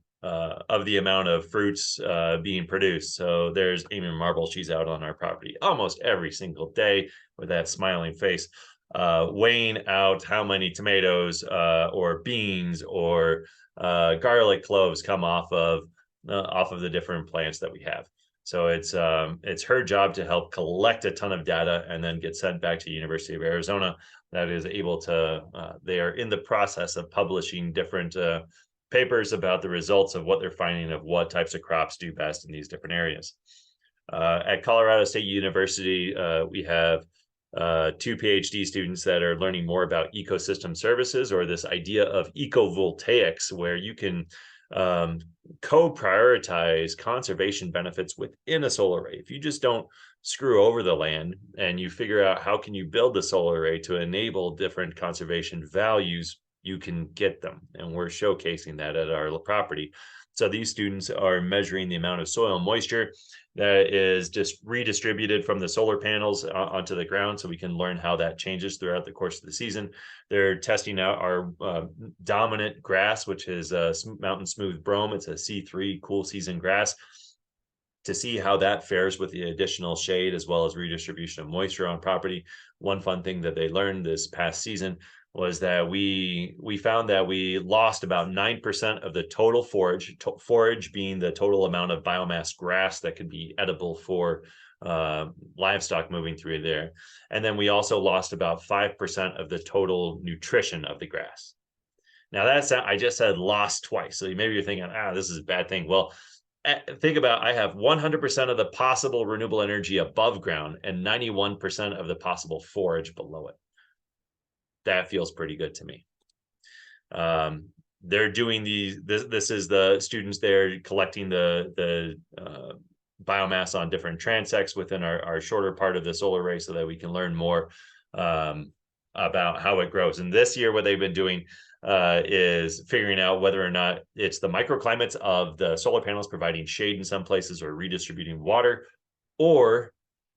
amount of fruits being produced. So there's Amy Marble. She's out on our property almost every single day with that smiling face, weighing out how many tomatoes or beans or garlic cloves come off of the different plants that we have. So it's her job to help collect a ton of data and then get sent back to University of Arizona. That is able to, they are in the process of publishing different papers about the results of what they're finding of what types of crops do best in these different areas. At Colorado State University, we have 2 PhD students that are learning more about ecosystem services, or this idea of ecovoltaics, where you can co-prioritize conservation benefits within a solar array. If you just don't screw over the land and you figure out how can you build the solar array to enable different conservation values, you can get them. And we're showcasing that at our property. So these students are measuring the amount of soil moisture that is just redistributed from the solar panels onto the ground, so we can learn how that changes throughout the course of the season. They're testing out our dominant grass, which is mountain smooth brome. It's a C3 cool season grass, to see how that fares with the additional shade as well as redistribution of moisture on property. One fun thing that they learned this past season was that we found that we lost about 9% of the total forage being the total amount of biomass grass that could be edible for livestock moving through there. And then we also lost about 5% of the total nutrition of the grass. Now that's, I just said lost twice. So maybe you're thinking, this is a bad thing. Well, think about, I have 100% of the possible renewable energy above ground and 91% of the possible forage below it. That feels pretty good to me. They're doing this is the students there collecting the biomass on different transects within our shorter part of the solar array, so that we can learn more about how it grows. And this year, what they've been doing is figuring out whether or not it's the microclimates of the solar panels providing shade in some places or redistributing water, or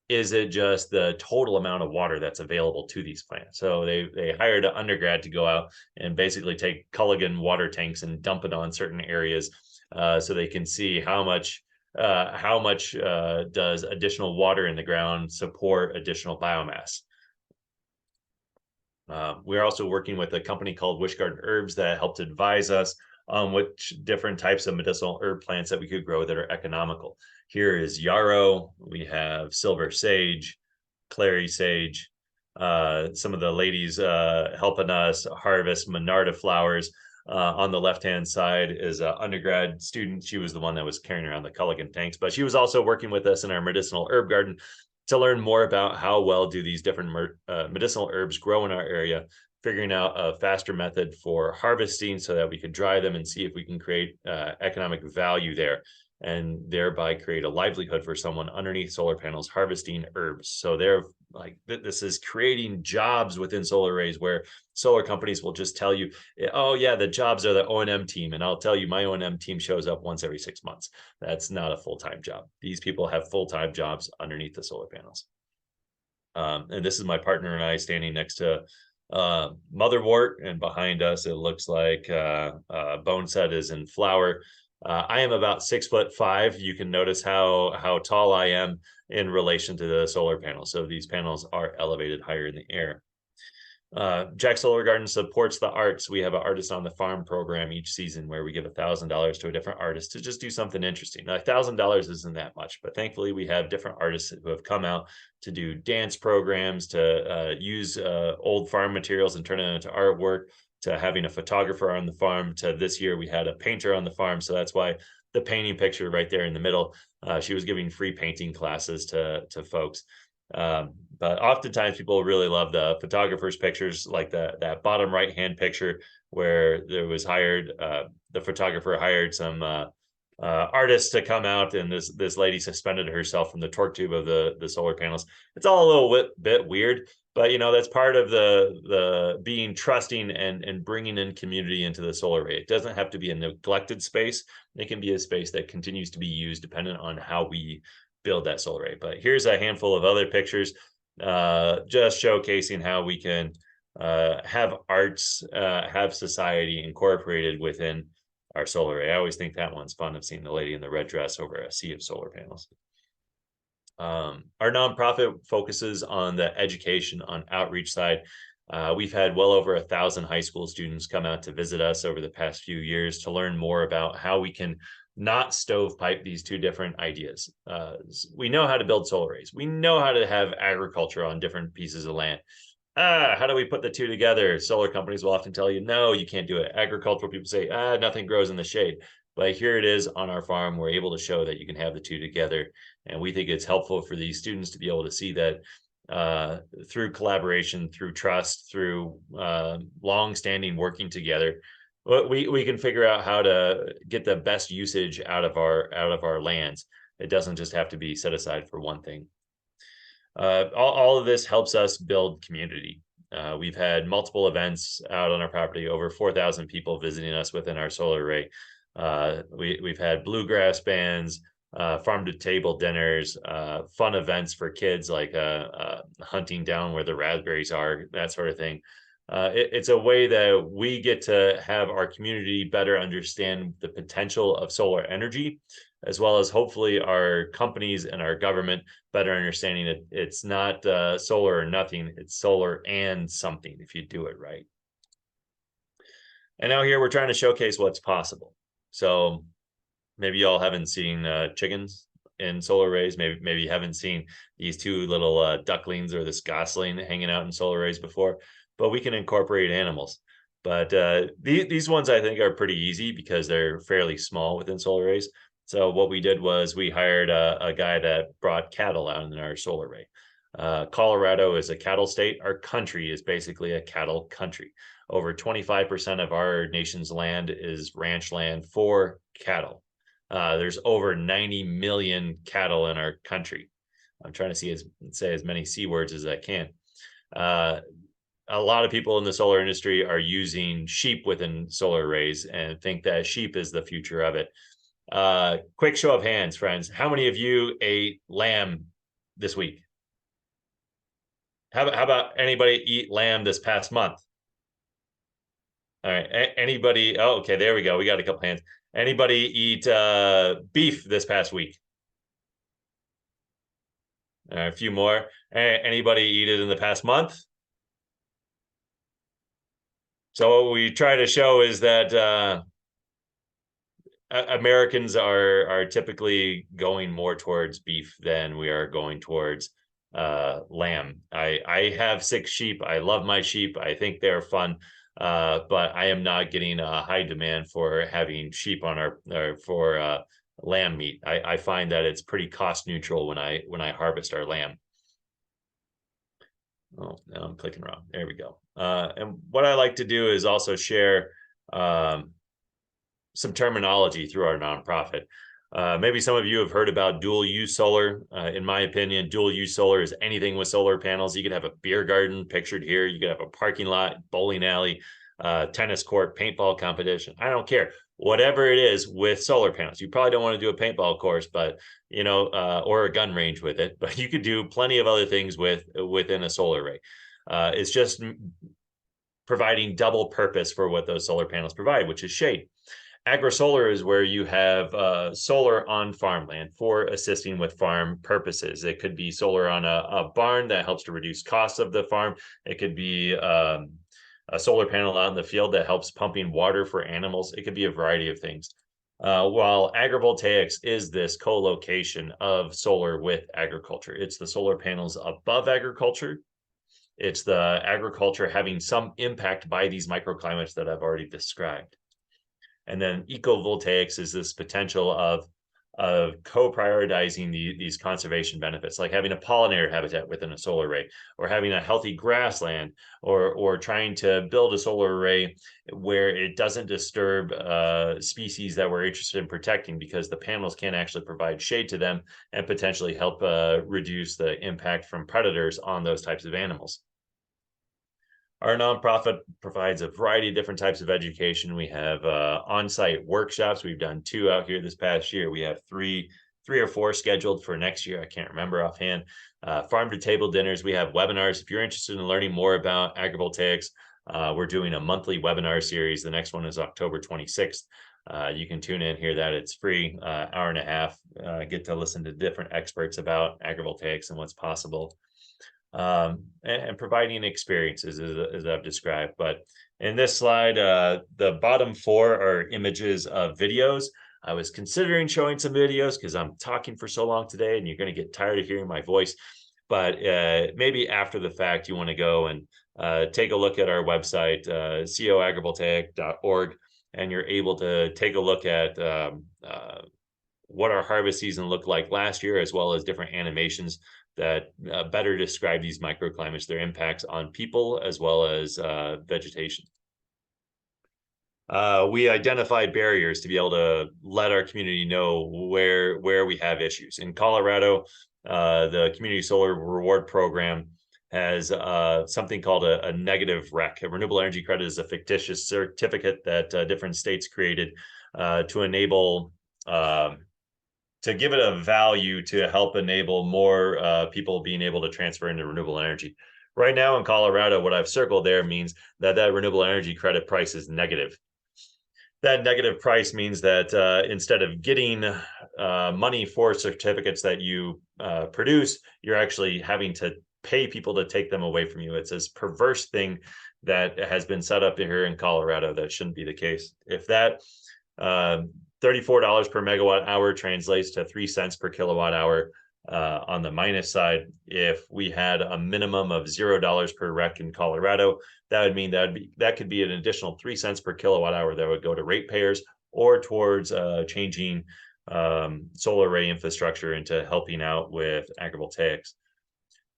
is it just the total amount of water that's available to these plants? So they hired an undergrad to go out and basically take Culligan water tanks and dump it on certain areas, so they can see how much does additional water in the ground support additional biomass. We're also working with a company called Wish Garden Herbs that helped advise us on which different types of medicinal herb plants that we could grow that are economical. Here is yarrow, we have silver sage, clary sage. Some of the ladies helping us harvest Monarda flowers. On the left-hand side is an undergrad student. She was the one that was carrying around the Culligan tanks, but she was also working with us in our medicinal herb garden to learn more about how well do these different medicinal herbs grow in our area, figuring out a faster method for harvesting so that we could dry them and see if we can create economic value there. and thereby create a livelihood for someone underneath solar panels harvesting herbs. So they're like, this is creating jobs within solar arrays, where solar companies will just tell you, oh yeah, the jobs are the O&M team. And I'll tell you, my O&M team shows up once every 6 months. That's not a full-time job. These people have full-time jobs underneath the solar panels. And this is my partner and I standing next to motherwort, and behind us it looks like boneset is in flower. I am about 6'5". You can notice how tall I am in relation to the solar panels. So these panels are elevated higher in the air. Jack Solar Garden supports the arts. We have an Artist on the Farm program each season where we give $1,000 to a different artist to just do something interesting. Now, $1,000 isn't that much, but thankfully we have different artists who have come out to do dance programs, to use old farm materials and turn it into artwork, to having a photographer on the farm, to this year we had a painter on the farm. So that's why the painting picture right there in the middle, she was giving free painting classes to folks. But oftentimes people really love the photographer's pictures, like that bottom right hand picture where there was hired, the photographer hired some artists to come out, and this lady suspended herself from the torque tube of the solar panels. It's all a little bit weird, but you know, that's part of the being trusting and bringing in community into the solar array. It doesn't have to be a neglected space. It can be a space that continues to be used dependent on how we build that solar array. But here's a handful of other pictures, just showcasing how we can have arts, have society incorporated within our solar array. I always think that one's fun, of seeing the lady in the red dress over a sea of solar panels. Our nonprofit focuses on the education, on outreach side. We've had well over 1,000 high school students come out to visit us over the past few years to learn more about how we can not stovepipe these two different ideas. We know how to build solar arrays. We know how to have agriculture on different pieces of land. How do we put the two together? Solar companies will often tell you, no, you can't do it. Agricultural people say, nothing grows in the shade. But here it is on our farm. We're able to show that you can have the two together. And we think it's helpful for these students to be able to see that through collaboration, through trust, through long-standing working together, we can figure out how to get the best usage out of our lands. It doesn't just have to be set aside for one thing. All of this helps us build community. We've had multiple events out on our property, over 4,000 people visiting us within our solar array. We've had bluegrass bands, farm to table dinners, fun events for kids, like hunting down where the raspberries are, that sort of thing. It's a way that we get to have our community better understand the potential of solar energy, as well as hopefully our companies and our government better understanding that it's not solar or nothing, it's solar and something if you do it right. And now here we're trying to showcase what's possible. So maybe y'all haven't seen chickens in solar arrays. Maybe you haven't seen these two little ducklings or this gosling hanging out in solar arrays before, but we can incorporate animals. But these ones I think are pretty easy because they're fairly small within solar arrays. So what we did was we hired a guy that brought cattle out in our solar array. Colorado is a cattle state. Our country is basically a cattle country. Over 25% of our nation's land is ranch land for cattle. There's over 90 million cattle in our country. I'm trying to say as many C words as I can. A lot of people in the solar industry are using sheep within solar arrays and think that sheep is the future of it. Quick show of hands, friends. How many of you ate lamb this week? How about anybody eat lamb this past month? All right. Anybody? Oh, okay. There we go. We got a couple hands. Anybody eat beef this past week? All right, a few more. Anybody eat it in the past month? So what we try to show is that Americans are typically going more towards beef than we are going towards lamb. I have 6 sheep. I love my sheep. I think they're fun. But I am not getting a high demand for having sheep on for lamb meat. I find that it's pretty cost neutral when I harvest our lamb. Oh, now I'm clicking wrong. There we go. And what I like to do is also share some terminology through our nonprofit. Maybe some of you have heard about dual use solar. In my opinion, dual use solar is anything with solar panels. You could have a beer garden pictured here. You could have a parking lot, bowling alley, tennis court, paintball competition. I don't care. Whatever it is with solar panels. You probably don't want to do a paintball course, but or a gun range with it. But you could do plenty of other things within a solar array. It's just providing double purpose for what those solar panels provide, which is shade. Agri-solar is where you have solar on farmland for assisting with farm purposes. It could be solar on a barn that helps to reduce costs of the farm. It could be a solar panel out in the field that helps pumping water for animals. It could be a variety of things. While agrivoltaics is this co-location of solar with agriculture. It's the solar panels above agriculture. It's the agriculture having some impact by these microclimates that I've already described. And then ecovoltaics is this potential of co-prioritizing these conservation benefits, like having a pollinator habitat within a solar array, or having a healthy grassland, or trying to build a solar array where it doesn't disturb species that we're interested in protecting, because the panels can actually provide shade to them and potentially help reduce the impact from predators on those types of animals. Our nonprofit provides a variety of different types of education. We have on-site workshops. We've done 2 out here this past year. We have three or 4 scheduled for next year. I can't remember offhand. Farm-to-table dinners. We have webinars. If you're interested in learning more about agrivoltaics, we're doing a monthly webinar series. The next one is October 26th. You can tune in, hear that. It's free, hour and a half. Get to listen to different experts about agrivoltaics and what's possible. And providing experiences as I've described. But in this slide, the bottom 4 are images of videos. I was considering showing some videos because I'm talking for so long today and you're going to get tired of hearing my voice. But maybe after the fact, you want to go and take a look at our website, coagrivoltaic.org, and you're able to take a look at what our harvest season looked like last year, as well as different animations that better describe these microclimates, their impacts on people, as well as vegetation. We identified barriers to be able to let our community know where we have issues. In Colorado, the Community Solar Reward Program has something called a negative REC. A renewable energy credit is a fictitious certificate that different states created to enable to give it a value to help enable more people being able to transfer into renewable energy. Right now in Colorado, what I've circled there means that renewable energy credit price is negative. That negative price means that instead of getting money for certificates that you produce, you're actually having to pay people to take them away from you. It's this perverse thing that has been set up here in Colorado that shouldn't be the case. If that $34 per megawatt hour translates to 3 cents per kilowatt hour on the minus side. If we had a minimum of $0 per REC in Colorado, that would mean that could be an additional 3 cents per kilowatt hour that would go to ratepayers or towards changing solar array infrastructure into helping out with agrivoltaics.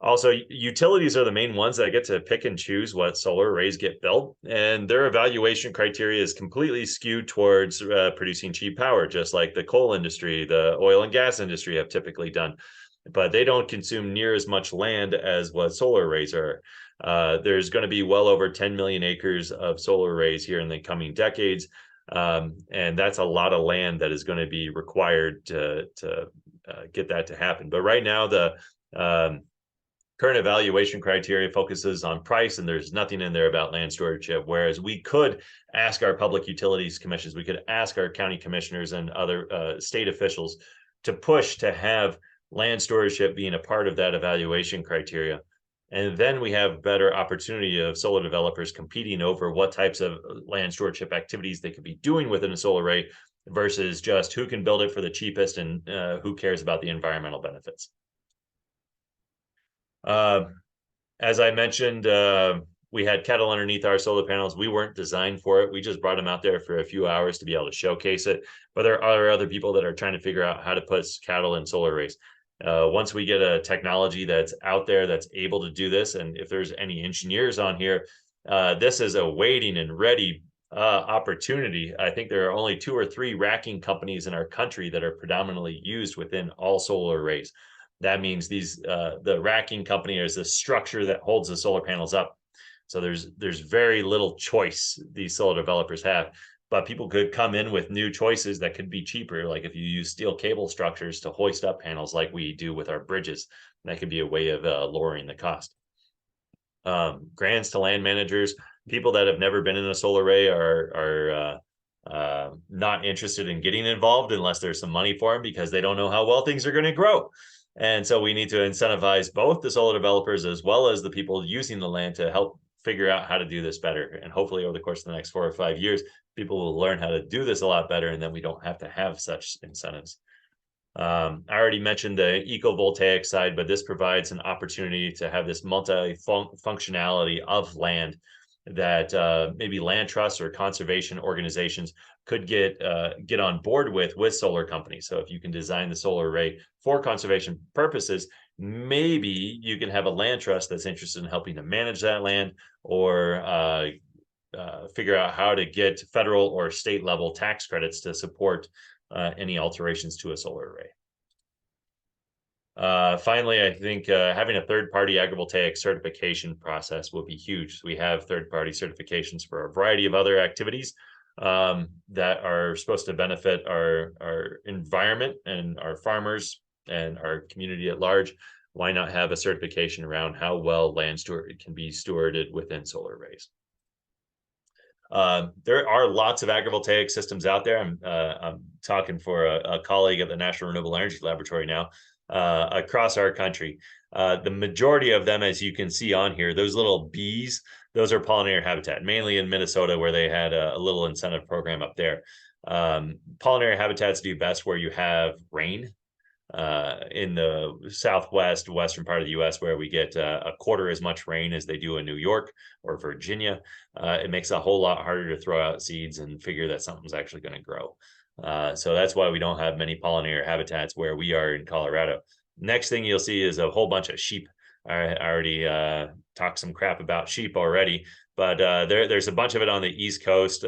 Also, utilities are the main ones that get to pick and choose what solar arrays get built, and their evaluation criteria is completely skewed towards producing cheap power, just like the coal industry, the oil and gas industry have typically done. But they don't consume near as much land as what solar arrays are. There's going to be well over 10 million acres of solar arrays here in the coming decades, and that's a lot of land that is going to be required to get that to happen. But right now, the current evaluation criteria focuses on price, and there's nothing in there about land stewardship, whereas we could ask our public utilities commissions, we could ask our county commissioners and other state officials to push to have land stewardship being a part of that evaluation criteria. And then we have better opportunity of solar developers competing over what types of land stewardship activities they could be doing within a solar array versus just who can build it for the cheapest and who cares about the environmental benefits. As I mentioned, we had cattle underneath our solar panels. We weren't designed for it. We just brought them out there for a few hours to be able to showcase it. But there are other people that are trying to figure out how to put cattle in solar arrays. Once we get a technology that's out there that's able to do this, and if there's any engineers on here, this is a waiting and ready opportunity. I think there are only 2 or 3 racking companies in our country that are predominantly used within all solar arrays. That means the racking company is the structure that holds the solar panels up. So there's very little choice these solar developers have, but people could come in with new choices that could be cheaper. Like if you use steel cable structures to hoist up panels like we do with our bridges, that could be a way of lowering the cost. Grants to land managers, people that have never been in a solar array are not interested in getting involved unless there's some money for them, because they don't know how well things are going to grow. And so we need to incentivize both the solar developers as well as the people using the land to help figure out how to do this better. And hopefully over the course of the next 4 or 5 years, people will learn how to do this a lot better, and then we don't have to have such incentives. I already mentioned the eco-voltaic side, but this provides an opportunity to have this multi-functionality of land that maybe land trusts or conservation organizations could get on board with solar companies. So if you can design the solar array for conservation purposes, maybe you can have a land trust that's interested in helping to manage that land, or figure out how to get federal or state level tax credits to support any alterations to a solar array. Finally, I think having a third-party agrivoltaic certification process will be huge. We have third-party certifications for a variety of other activities that are supposed to benefit our environment and our farmers and our community at large. Why not have a certification around how well land can be stewarded within solar arrays? There are lots of agrivoltaic systems out there. I'm talking for a colleague at the National Renewable Energy Laboratory now, across our country. The majority of them, as you can see on here, those little bees, those are pollinator habitat, mainly in Minnesota, where they had a little incentive program up there. Pollinator habitats do best where you have rain. In the southwest, western part of the U.S., where we get a quarter as much rain as they do in New York or Virginia, it makes it a whole lot harder to throw out seeds and figure that something's actually going to grow. So that's why we don't have many pollinator habitats where we are in Colorado. Next thing you'll see is a whole bunch of sheep. I already talked some crap about sheep already, but there's a bunch of it on the East Coast.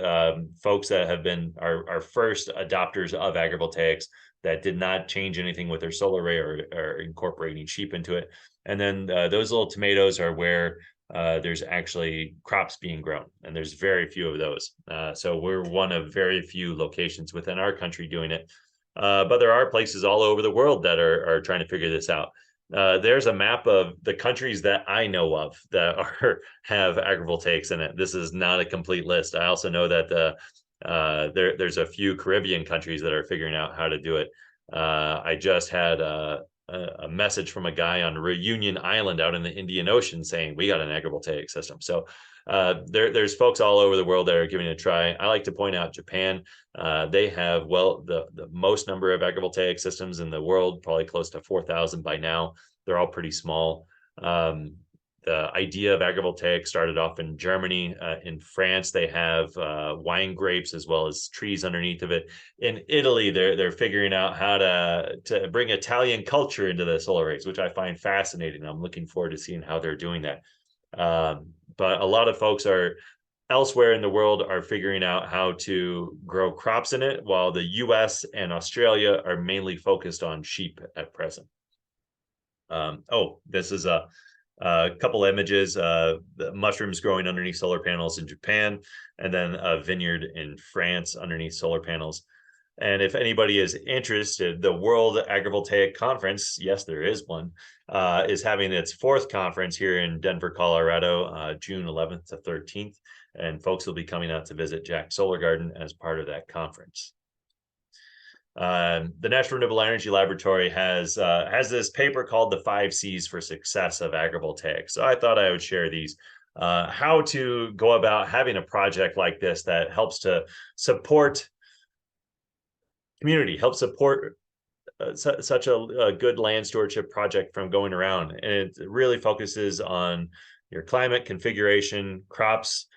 Folks that have been our first adopters of agrivoltaics that did not change anything with their solar array or incorporating sheep into it. And then those little tomatoes are where there's actually crops being grown, and there's very few of those. So we're one of very few locations within our country doing it. But there are places all over the world that are trying to figure this out. There's a map of the countries that I know of that have agrivoltaics in it. This is not a complete list. I also know that there's a few Caribbean countries that are figuring out how to do it. I just had a message from a guy on Reunion Island out in the Indian Ocean saying we got an agrivoltaic system. So there's folks all over the world that are giving it a try. I like to point out Japan. They have, well, the most number of agrivoltaic systems in the world, probably close to 4,000 by now. They're all pretty small. The idea of agrivoltaic started off in Germany. In France, they have wine grapes as well as trees underneath of it. In Italy, they're figuring out how to bring Italian culture into the solar arrays, which I find fascinating. I'm looking forward to seeing how they're doing that. But a lot of folks are elsewhere in the world are figuring out how to grow crops in it, while the US and Australia are mainly focused on sheep at present. This is a couple images, the mushrooms growing underneath solar panels in Japan, and then a vineyard in France underneath solar panels. And if anybody is interested, the World Agrivoltaic Conference, yes, there is one, is having its 4th conference here in Denver, Colorado, June 11th to 13th. And folks will be coming out to visit Jack Solar Garden as part of that conference. The National Renewable Energy Laboratory has this paper called the 5 C's for Success of Agrivoltaics. So I thought I would share these. How to go about having a project like this that helps to support community, help support such a good land stewardship project from going around. And it really focuses on your climate, configuration, crops,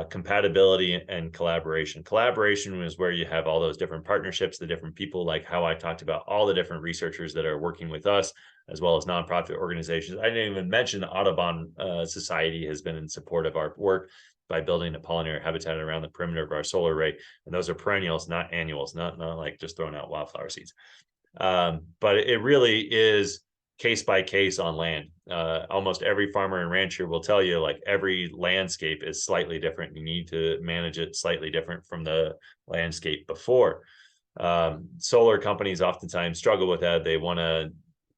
compatibility, and collaboration. Collaboration is where you have all those different partnerships, the different people, like how I talked about all the different researchers that are working with us, as well as nonprofit organizations. I didn't even mention the Audubon Society has been in support of our work. by building a pollinator habitat around the perimeter of our solar array. And those are perennials, not annuals, not like just throwing out wildflower seeds. But it really is case by case on land. Almost every farmer and rancher will tell you, like, every landscape is slightly different. You need to manage it slightly different from the landscape before. Solar companies oftentimes struggle with that. They want to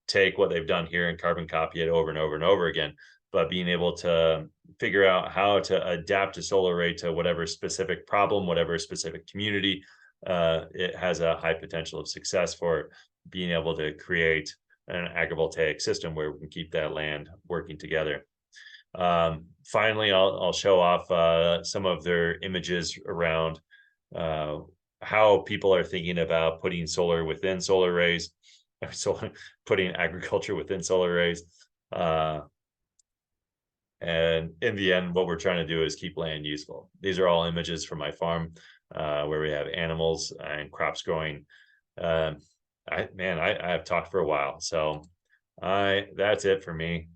take what they've done here and carbon copy it over and over and over again. But being able to figure out how to adapt a solar array to whatever specific problem, whatever specific community, it has a high potential of success for being able to create an agrivoltaic system where we can keep that land working together. Finally, I'll show off some of their images around how people are thinking about putting solar within solar arrays, so putting agriculture within solar arrays. And in the end, what we're trying to do is keep land useful. These are all images from my farm where we have animals and crops growing. I have talked for a while, so that's it for me.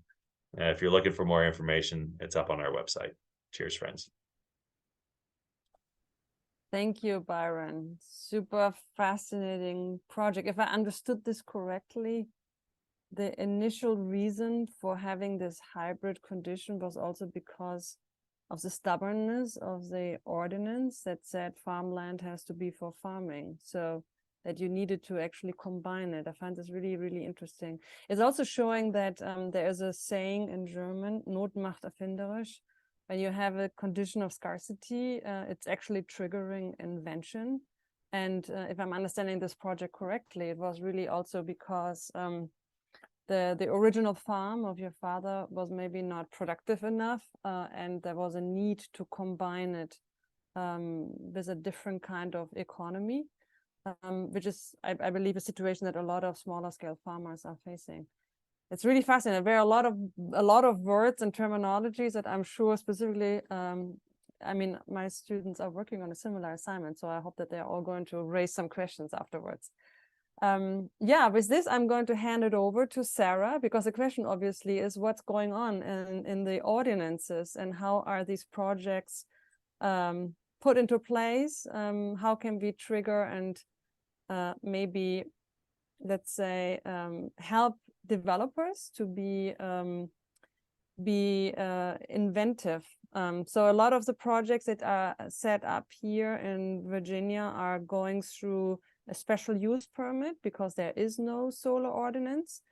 If you're looking for more information, it's up on our website. Cheers, friends. Thank you, Byron. Super fascinating project. If I understood this correctly, the initial reason for having this hybrid condition was also because of the stubbornness of the ordinance that said farmland has to be for farming. So that you needed to actually combine it. I find this really, really interesting. It's also showing that there is a saying in German, Not macht erfinderisch. When you have a condition of scarcity, it's actually triggering invention. And if I'm understanding this project correctly, it was really also because the original farm of your father was maybe not productive enough, and there was a need to combine it with a different kind of economy. Which is, I believe, a situation that a lot of smaller scale farmers are facing. It's really fascinating. There are a lot of words and terminologies that I'm sure specifically, I mean, my students are working on a similar assignment, so I hope that they're all going to raise some questions afterwards. Yeah, with this, I'm going to hand it over to Sarah, because the question obviously is what's going on in the ordinances and how are these projects put into place? How can we trigger and maybe, let's say, help developers to be inventive. So a lot of the projects that are set up here in Virginia are going through a special use permit because there is no solar ordinance.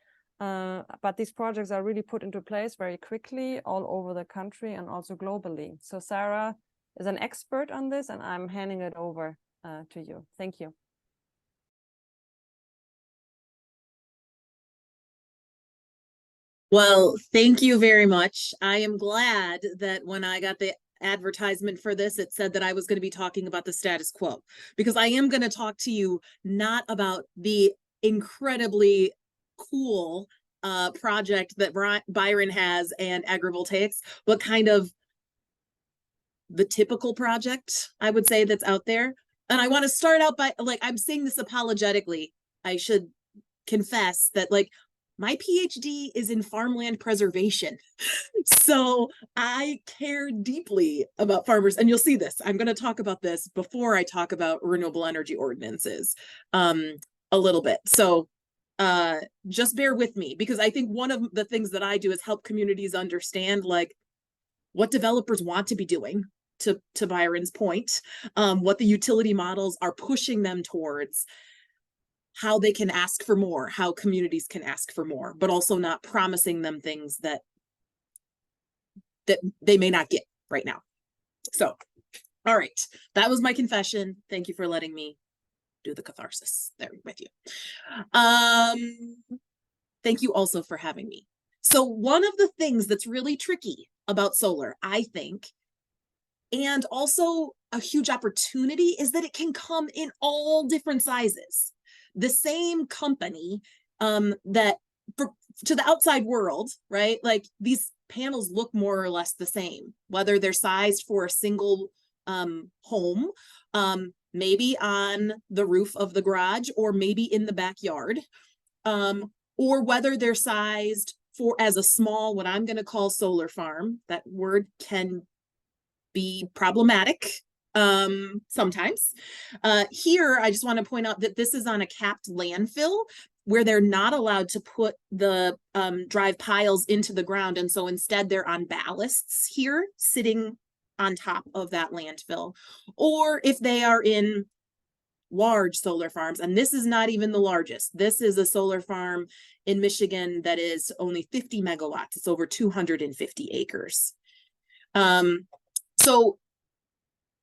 But these projects are really put into place very quickly all over the country and also globally. So Sarah is an expert on this, and I'm handing it over to you. Thank you. Well, thank you very much. I am glad that when I got the advertisement for this, it said that I was going to be talking about the status quo, because I am going to talk to you not about the incredibly cool project that Byron has and agrivoltaics, but kind of the typical project, I would say, that's out there. And I want to start out by, like, I'm saying this apologetically. I should confess that, like, my PhD is in farmland preservation. So I care deeply about farmers. And you'll see this. I'm going to talk about this before I talk about renewable energy ordinances a little bit. So just bear with me, because I think one of the things that I do is help communities understand, like, what developers want to be doing, to Byron's point, what the utility models are pushing them towards, how they can ask for more, how communities can ask for more, but also not promising them things that they may not get right now. So, all right, that was my confession. Thank you for letting me do the catharsis there with you. Thank you also for having me. So one of the things that's really tricky about solar, I think, and also a huge opportunity, is that it can come in all different sizes. The same company that to the outside world, right? Like, these panels look more or less the same, whether they're sized for a single home, maybe on the roof of the garage, or maybe in the backyard, or whether they're sized for as a small, what I'm going to call solar farm. That word can be problematic sometimes. Here, I just want to point out that this is on a capped landfill where they're not allowed to put the drive piles into the ground. And so instead they're on ballasts here, sitting on top of that landfill. Or if they are in large solar farms, and this is not even the largest. This is a solar farm in Michigan that is only 50 megawatts. It's over 250 acres. So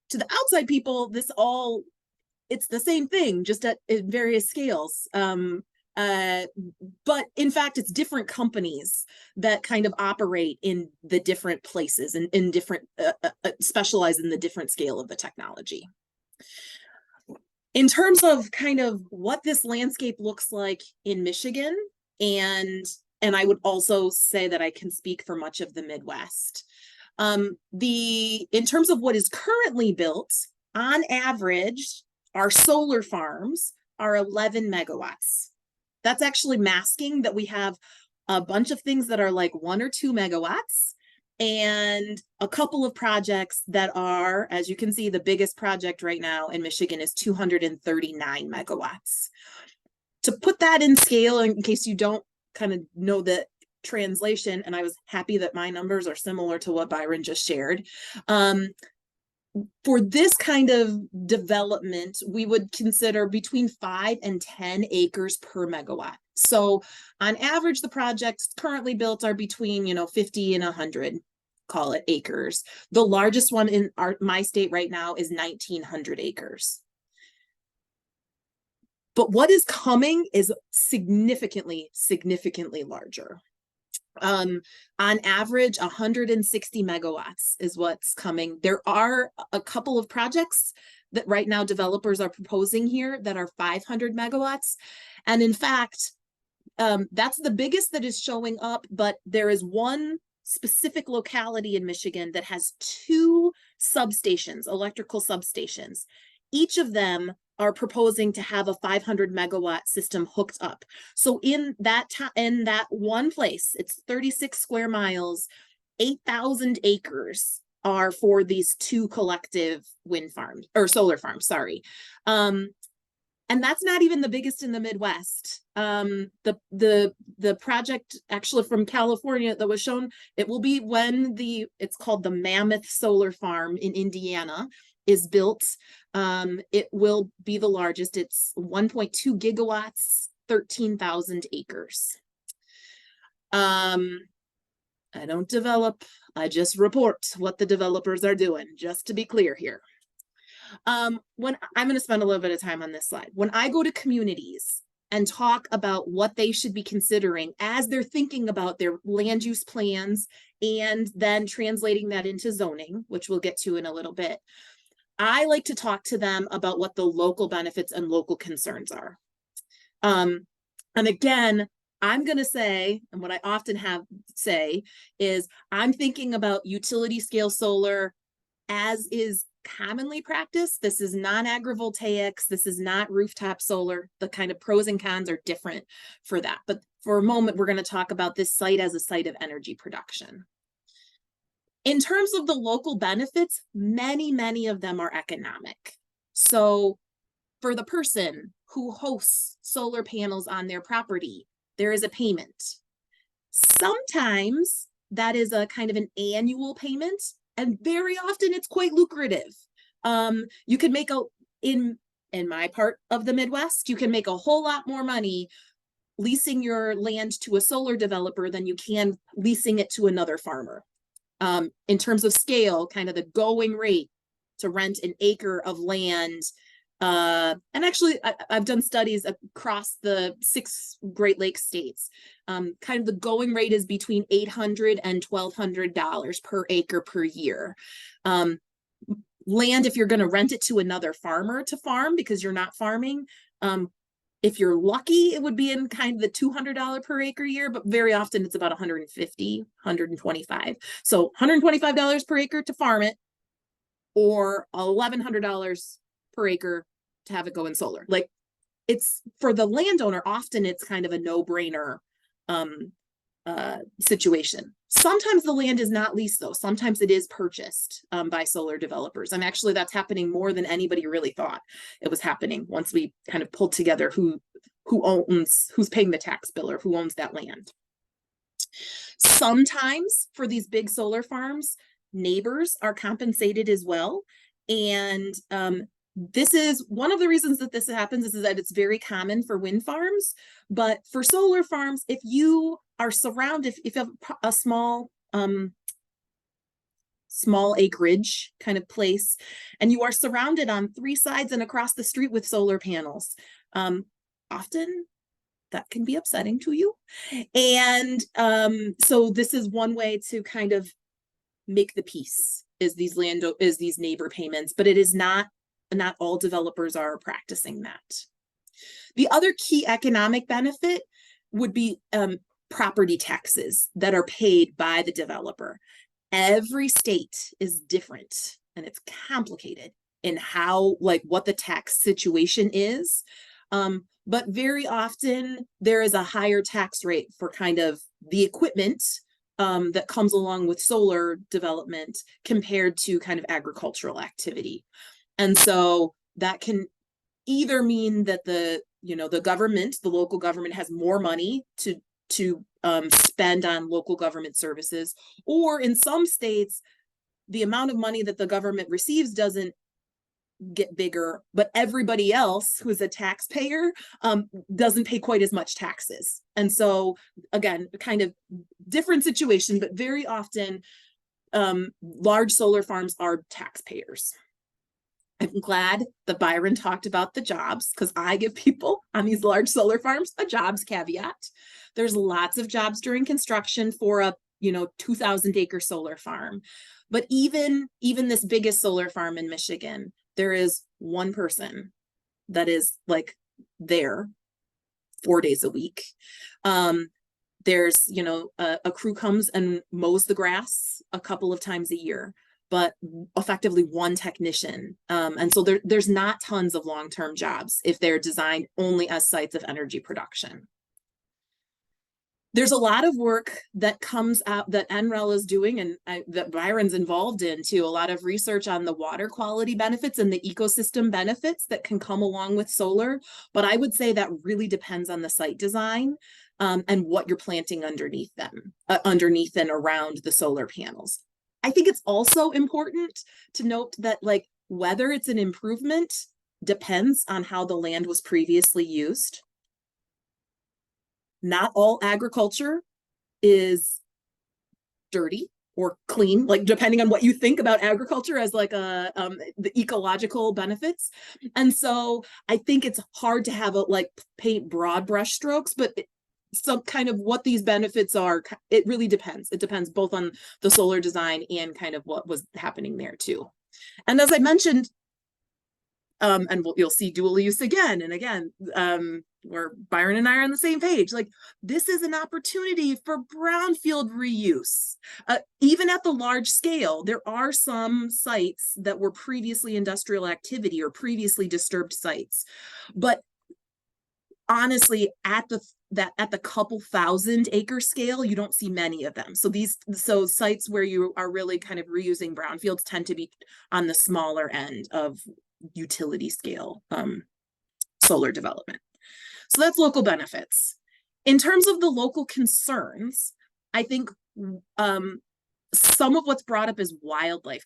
to the outside people, it's the same thing, just at various scales. But in fact, it's different companies that kind of operate in the different places and in different, specialize in the different scale of the technology. In terms of kind of what this landscape looks like in Michigan, and I would also say that I can speak for much of the Midwest. In terms of what is currently built, on average, our solar farms are 11 megawatts. That's actually masking that we have a bunch of things that are like 1 or 2 megawatts, and a couple of projects that are, as you can see, the biggest project right now in Michigan is 239 megawatts. To put that in scale, in case you don't kind of know the translation, and I was happy that my numbers are similar to what Byron just shared. For this kind of development, we would consider between 5 and 10 acres per megawatt. So on average, the projects currently built are between, 50 and 100, call it, acres. The largest one in my state right now is 1,900 acres. But what is coming is significantly, significantly larger. On average, 160 megawatts is what's coming. There are a couple of projects that right now developers are proposing here that are 500 megawatts. And in fact, that's the biggest that is showing up, but there is one specific locality in Michigan that has 2 substations, electrical substations. Each of them are proposing to have a 500 megawatt system hooked up. So in that one place, it's 36 square miles, 8,000 acres are for these 2 collective wind farms or solar farms, sorry. And that's not even the biggest in the Midwest. The project actually from California that was shown, it will be when it's called the Mammoth Solar Farm in Indiana is built. It will be the largest. It's 1.2 gigawatts, 13,000 acres. I don't develop, I just report what the developers are doing, just to be clear here. When I'm going to spend a little bit of time on this slide. When I go to communities and talk about what they should be considering as they're thinking about their land use plans and then translating that into zoning, which we'll get to in a little bit, I like to talk to them about what the local benefits and local concerns are. And again, I'm going to say, and what I often say is, I'm thinking about utility scale solar as is commonly practiced. This is non-agrivoltaics. This is not rooftop solar. The kind of pros and cons are different for that. But for a moment, we're going to talk about this site as a site of energy production. In terms of the local benefits, many of them are economic. So for the person who hosts solar panels on their property, there is a payment. Sometimes that is a kind of an annual payment, and very often it's quite lucrative. You could make in my part of the Midwest, you can make a whole lot more money leasing your land to a solar developer than you can leasing it to another farmer. In terms of scale, kind of the going rate to rent an acre of land. And actually, I've done studies across the 6 Great Lakes states. Kind of the going rate is between $800 and $1,200 per acre per year. Land, if you're going to rent it to another farmer to farm because you're not farming, if you're lucky, it would be in kind of the $200 per acre year, but very often it's about $150, $125. So $125 per acre to farm it, or $1,100 per acre to have it go in solar. Like, it's for the landowner, often it's kind of a no-brainer situation. Sometimes the land is not leased though. Sometimes it is purchased by solar developers. And actually that's happening more than anybody really thought it was happening once we kind of pulled together who's paying the tax bill or who owns that land. Sometimes for these big solar farms, neighbors are compensated as well. And this is one of the reasons that this happens is that it's very common for wind farms, but for solar farms, if you are surrounded, if you have a small acreage kind of place, and you are surrounded on 3 sides and across the street with solar panels, often that can be upsetting to you. And so this is one way to kind of make the peace, is these neighbor payments, but it is not all developers are practicing that. The other key economic benefit would be property taxes that are paid by the developer. Every state is different and it's complicated in how, like, what the tax situation is. But very often there is a higher tax rate for kind of the equipment that comes along with solar development compared to kind of agricultural activity. And so that can either mean that the local government has more money to spend on local government services, or in some states, the amount of money that the government receives doesn't get bigger, but everybody else who's a taxpayer doesn't pay quite as much taxes. And so again, kind of different situation, but very often large solar farms are taxpayers. I'm glad that Byron talked about the jobs, because I give people on these large solar farms a jobs caveat. There's lots of jobs during construction for a 2,000 acre solar farm. But even this biggest solar farm in Michigan, there is one person that is like there 4 days a week. There's, a crew comes and mows the grass a couple of times a year, but effectively one technician. And so there's not tons of long-term jobs if they're designed only as sites of energy production. There's a lot of work that comes out that NREL is doing and that Byron's involved in too, a lot of research on the water quality benefits and the ecosystem benefits that can come along with solar. But I would say that really depends on the site design and what you're planting underneath them, underneath and around the solar panels. I think it's also important to note that, like, whether it's an improvement depends on how the land was previously used. Not all agriculture is dirty or clean, like depending on what you think about agriculture as like the ecological benefits. And so I think it's hard to have paint broad brush strokes, but some kind of what these benefits are, it really depends. It depends both on the solar design and kind of what was happening there too. And as I mentioned, and you'll see dual use again and again, where Byron and I are on the same page. Like, this is an opportunity for brownfield reuse. Even at the large scale, there are some sites that were previously industrial activity or previously disturbed sites. But honestly, at the couple thousand acre scale, you don't see many of them. So sites where you are really kind of reusing brownfields tend to be on the smaller end of utility scale solar development. So that's local benefits. In terms of the local concerns, I think some of what's brought up is wildlife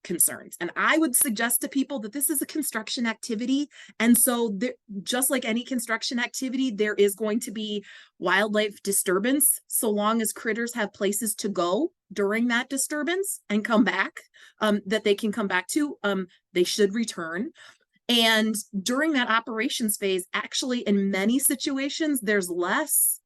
concerns. And I would suggest to people that this is a construction activity. And so just like any construction activity, there is going to be wildlife disturbance so long as critters have places to go during that disturbance and come back, that they can come back to, they should return. And during that operations phase, actually, in many situations, there's less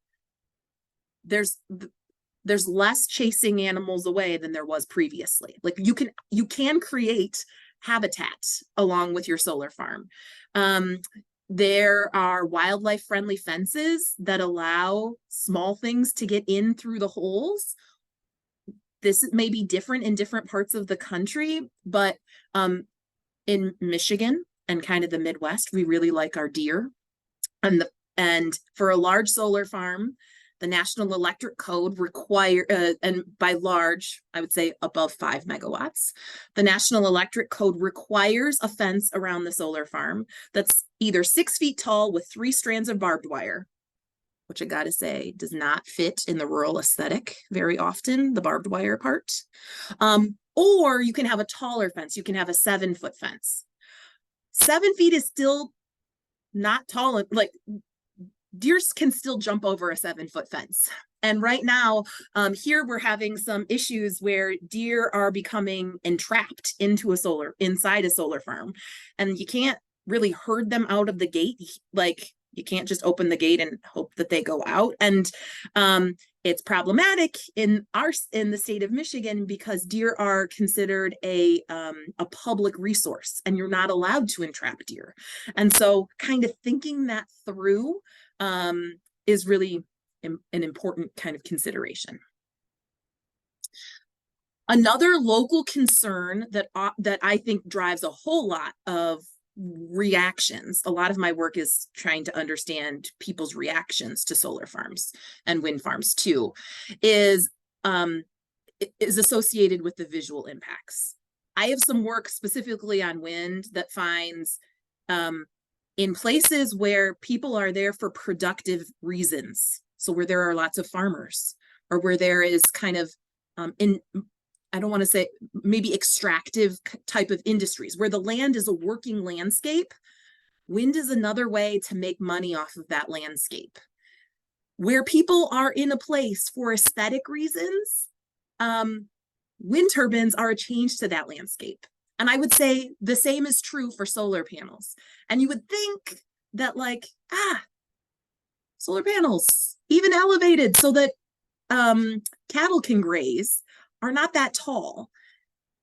chasing animals away than there was previously. Like, you can create habitat along with your solar farm. There are wildlife friendly fences that allow small things to get in through the holes. This may be different in different parts of the country, but in Michigan and kind of the Midwest, we really like our deer. And for a large solar farm, The National Electric Code and by large, I would say above 5 megawatts, the National Electric Code requires a fence around the solar farm that's either 6 feet tall with 3 strands of barbed wire, which I gotta say does not fit in the rural aesthetic very often, the barbed wire part. Or you can have a taller fence. You can have a 7-foot fence. 7 feet is still not tall. Like, deer can still jump over a 7-foot fence. And right now, here we're having some issues where deer are becoming entrapped inside a solar farm. And you can't really herd them out of the gate. Like, you can't just open the gate and hope that they go out. And it's problematic in the state of Michigan because deer are considered a public resource, and you're not allowed to entrap deer. And so kind of thinking that through is really an important kind of consideration. Another local concern that I think drives a whole lot of reactions. A lot of my work is trying to understand people's reactions to solar farms and wind farms too, is associated with the visual impacts. I have some work specifically on wind that finds in places where people are there for productive reasons. So where there are lots of farmers, or where there is kind of I don't want to say maybe extractive type of industries, where the land is a working landscape. Wind is another way to make money off of that landscape. Where people are in a place for aesthetic reasons, wind turbines are a change to that landscape. And I would say the same is true for solar panels. And you would think that solar panels, even elevated so that cattle can graze, are not that tall.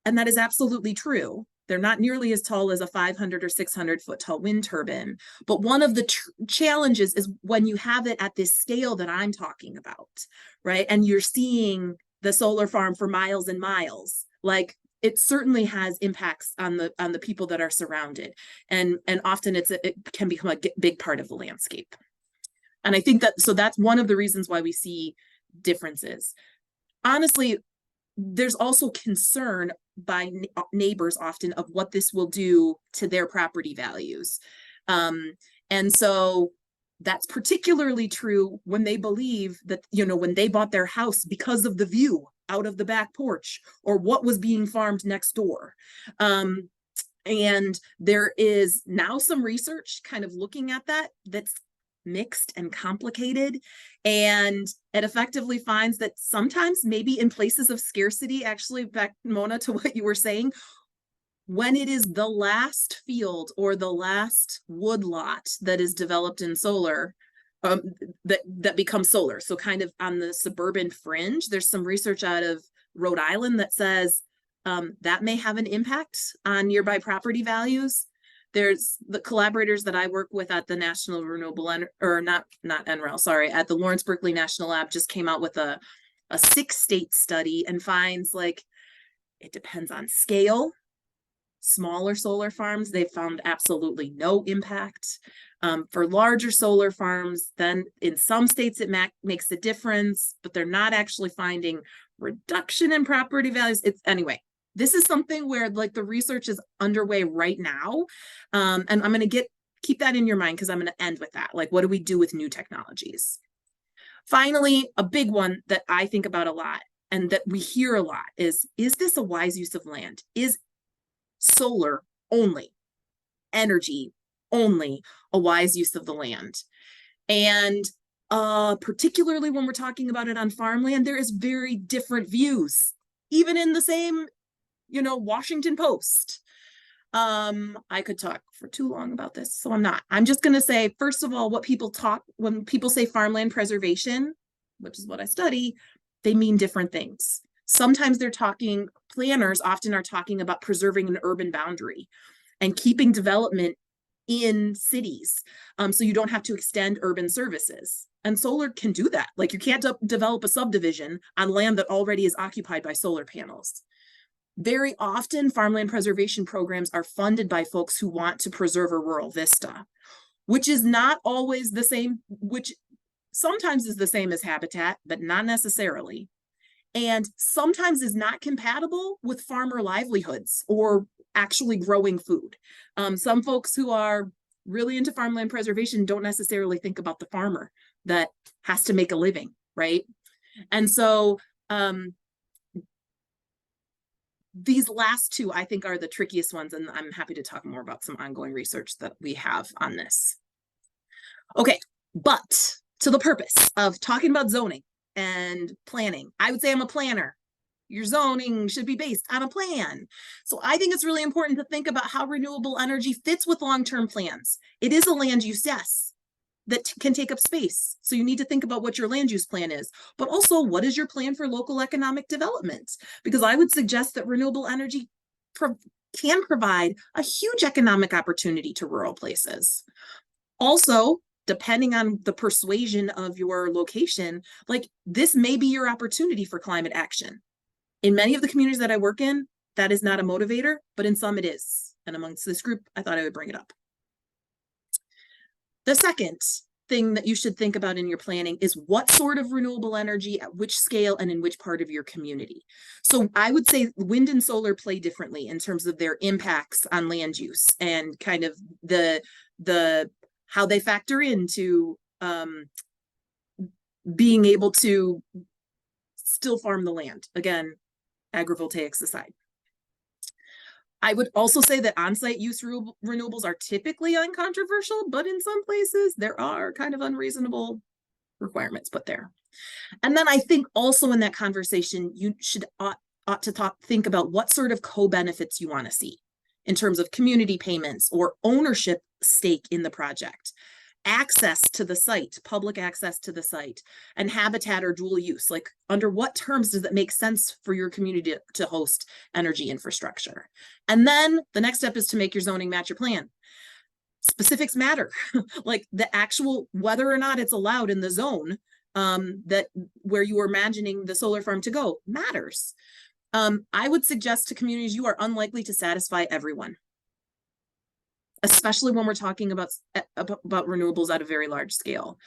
And that is absolutely true. They're not nearly as tall as a 500 or 600 foot tall wind turbine. But one of the challenges is when you have it at this scale that I'm talking about, right? And you're seeing the solar farm for miles and miles, like it certainly has impacts on the people that are surrounded. And often it can become a big part of the landscape. And I think that's one of the reasons why we see differences. Honestly, there's also concern by neighbors often of what this will do to their property values. And so that's particularly true when they believe that, when they bought their house because of the view out of the back porch or what was being farmed next door. And there is now some research kind of looking at that's mixed and complicated, and it effectively finds that sometimes maybe in places of scarcity, actually back, Mona, to what you were saying, when it is the last field or the last woodlot that is developed in solar, that becomes solar, so kind of on the suburban fringe, there's some research out of Rhode Island that says that may have an impact on nearby property values. There's the collaborators that I work with at the National Renewable at the Lawrence Berkeley National Lab just came out with a 6-state study and finds it depends on scale. Smaller solar farms, they found absolutely no impact. For larger solar farms, then in some states it makes a difference, but they're not actually finding reduction in property values. Anyway. This is something where the research is underway right now. And I'm going to keep that in your mind because I'm going to end with that. What do we do with new technologies? Finally, a big one that I think about a lot and that we hear a lot is this a wise use of land? Is solar only, energy only, a wise use of the land? And particularly when we're talking about it on farmland, there is very different views, even in the same Washington Post. I could talk for too long about this, so I'm not. I'm just going to say, first of all, when people say farmland preservation, which is what I study, they mean different things. Sometimes planners often are talking about preserving an urban boundary and keeping development in cities, so you don't have to extend urban services. And solar can do that. You can't develop a subdivision on land that already is occupied by solar panels. Very often, farmland preservation programs are funded by folks who want to preserve a rural vista, which is not always the same, which sometimes is the same as habitat, but not necessarily. And sometimes is not compatible with farmer livelihoods or actually growing food. Some folks who are really into farmland preservation don't necessarily think about the farmer that has to make a living, right? And so these last two, I think, are the trickiest ones, and I'm happy to talk more about some ongoing research that we have on this. Okay, but to the purpose of talking about zoning and planning, I would say I'm a planner. Your zoning should be based on a plan. So I think it's really important to think about how renewable energy fits with long-term plans. It is a land use, yes, that can take up space. So you need to think about what your land use plan is, but also what is your plan for local economic development? Because I would suggest that renewable energy can provide a huge economic opportunity to rural places. Also, depending on the persuasion of your location, like this may be your opportunity for climate action. In many of the communities that I work in, that is not a motivator, but in some it is. And amongst this group, I thought I would bring it up. The second thing that you should think about in your planning is what sort of renewable energy, at which scale, and in which part of your community. So I would say wind and solar play differently in terms of their impacts on land use and kind of the how they factor into being able to still farm the land. Again, agrivoltaics aside. I would also say that on-site use renewables are typically uncontroversial, but in some places there are kind of unreasonable requirements put there. And then I think also in that conversation, you should ought to think about what sort of co-benefits you want to see in terms of community payments or ownership stake in the project, access to the site, public access to the site, and habitat or dual use. Like, under what terms does it make sense for your community to host energy infrastructure? And then the next step is to make your zoning match your plan. Specifics matter, like the actual whether or not it's allowed in the zone that where you are imagining the solar farm to go matters. I would suggest to communities you are unlikely to satisfy everyone, especially when we're talking about renewables at a very large scale.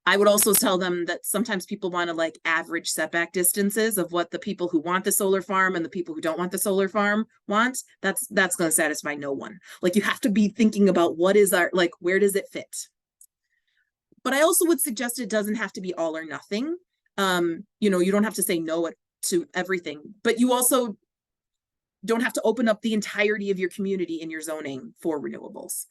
I would also tell them that sometimes people want to like average setback distances of what the people who want the solar farm and the people who don't want the solar farm want. That's going to satisfy no one. Like, you have to be thinking about what is our, like, where does it fit? But I also would suggest it doesn't have to be all or nothing. You know, you don't have to say no to everything, but you also don't have to open up the entirety of your community in your zoning for renewables.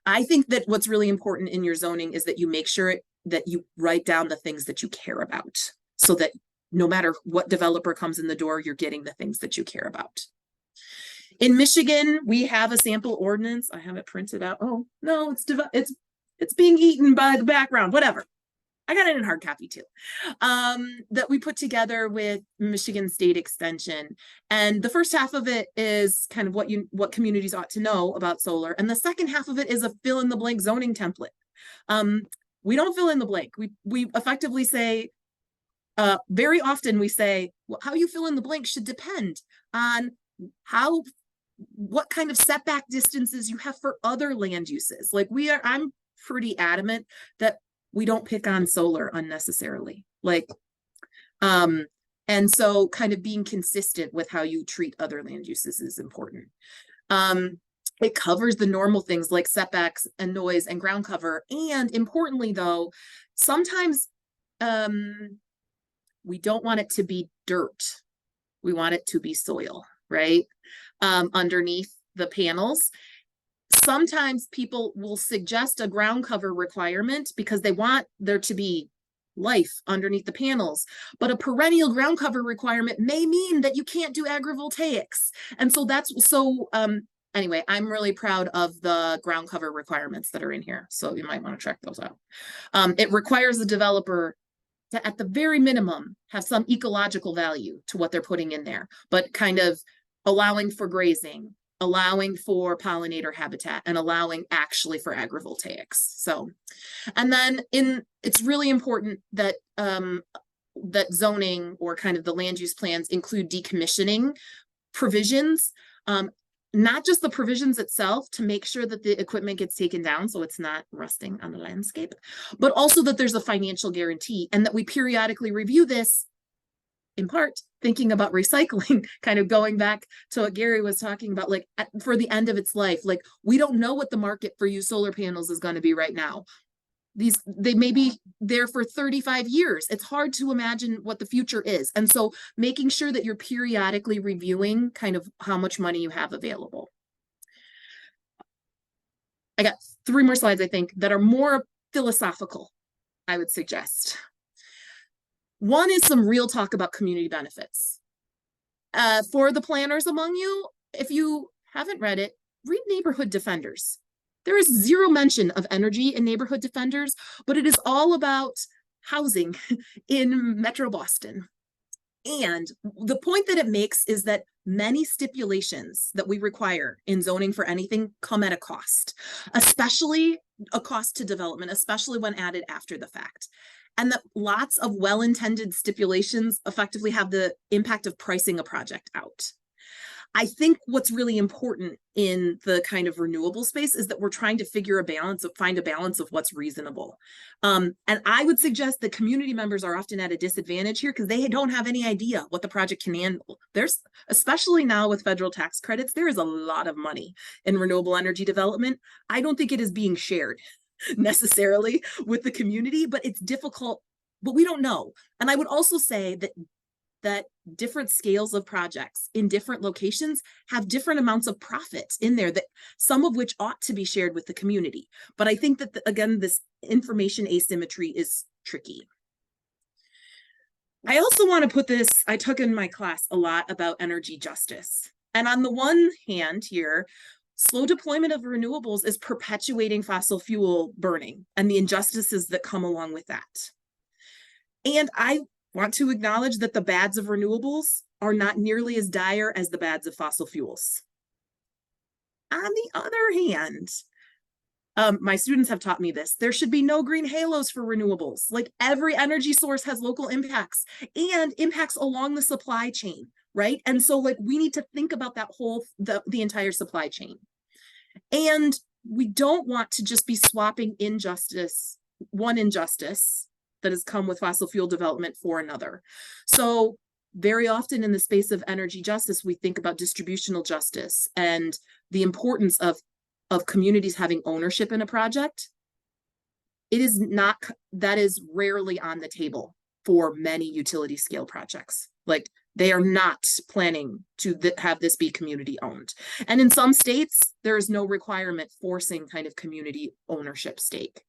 I think that what's really important in your zoning is that you make sure that you write down the things that you care about, so that no matter what developer comes in the door, you're getting the things that you care about. In Michigan, we have a sample ordinance. I have it printed out. Oh no, it's being eaten by the background, whatever. I got it in hard copy too, that we put together with Michigan State Extension. And the first half of it is kind of what communities ought to know about solar. And the second half of it is a fill in the blank zoning template. We don't fill in the blank. We effectively say, very often we say, well, how you fill in the blank should depend on what kind of setback distances you have for other land uses. Like, I'm pretty adamant that we don't pick on solar unnecessarily. Like, and so kind of being consistent with how you treat other land uses is important. It covers the normal things like setbacks and noise and ground cover. And importantly though, sometimes we don't want it to be dirt. We want it to be soil, right? Underneath the panels. Sometimes people will suggest a ground cover requirement because they want there to be life underneath the panels, but a perennial ground cover requirement may mean that you can't do agrivoltaics. And so anyway, I'm really proud of the ground cover requirements that are in here. So you might want to check those out. It requires the developer to, at the very minimum, have some ecological value to what they're putting in there, but kind of allowing for grazing, allowing for pollinator habitat, and allowing actually for agrivoltaics. So, and then it's really important that that zoning or kind of the land use plans include decommissioning provisions. not just the provisions itself to make sure that the equipment gets taken down so it's not rusting on the landscape, but also that there's a financial guarantee and that we periodically review this, in part thinking about recycling, kind of going back to what Gary was talking about, like for the end of its life. Like, we don't know what the market for used solar panels is going to be right now. They may be there for 35 years. It's hard to imagine what the future is. And so making sure that you're periodically reviewing kind of how much money you have available. I got 3 more slides, I think, that are more philosophical, I would suggest. One is some real talk about community benefits. For the planners among you, if you haven't read it, read Neighborhood Defenders. There is zero mention of energy in Neighborhood Defenders, but it is all about housing in Metro Boston. And the point that it makes is that many stipulations that we require in zoning for anything come at a cost, especially a cost to development, especially when added after the fact. And that lots of well-intended stipulations effectively have the impact of pricing a project out. I think what's really important in the kind of renewable space is that we're trying to find a balance of what's reasonable. And I would suggest that community members are often at a disadvantage here because they don't have any idea what the project can handle. There's, especially now with federal tax credits, there is a lot of money in renewable energy development. I don't think it is being shared necessarily with the community, but it's difficult, but we don't know. And I would also say that different scales of projects in different locations have different amounts of profit in there, that some of which ought to be shared with the community. But I think that, again, this information asymmetry is tricky. I also want to put this, I took in my class a lot about energy justice. And on the one hand here, slow deployment of renewables is perpetuating fossil fuel burning and the injustices that come along with that. And I want to acknowledge that the bads of renewables are not nearly as dire as the bads of fossil fuels. On the other hand, my students have taught me this, there should be no green halos for renewables. Like, every energy source has local impacts and impacts along the supply chain, right? And so, like, we need to think about that whole, the entire supply chain. And we don't want to just be swapping one injustice that has come with fossil fuel development for another. So very often in the space of energy justice, we think about distributional justice and the importance of communities having ownership in a project. That is rarely on the table for many utility scale projects. Like, they are not planning to have this be community owned. And in some states, there is no requirement forcing kind of community ownership stake.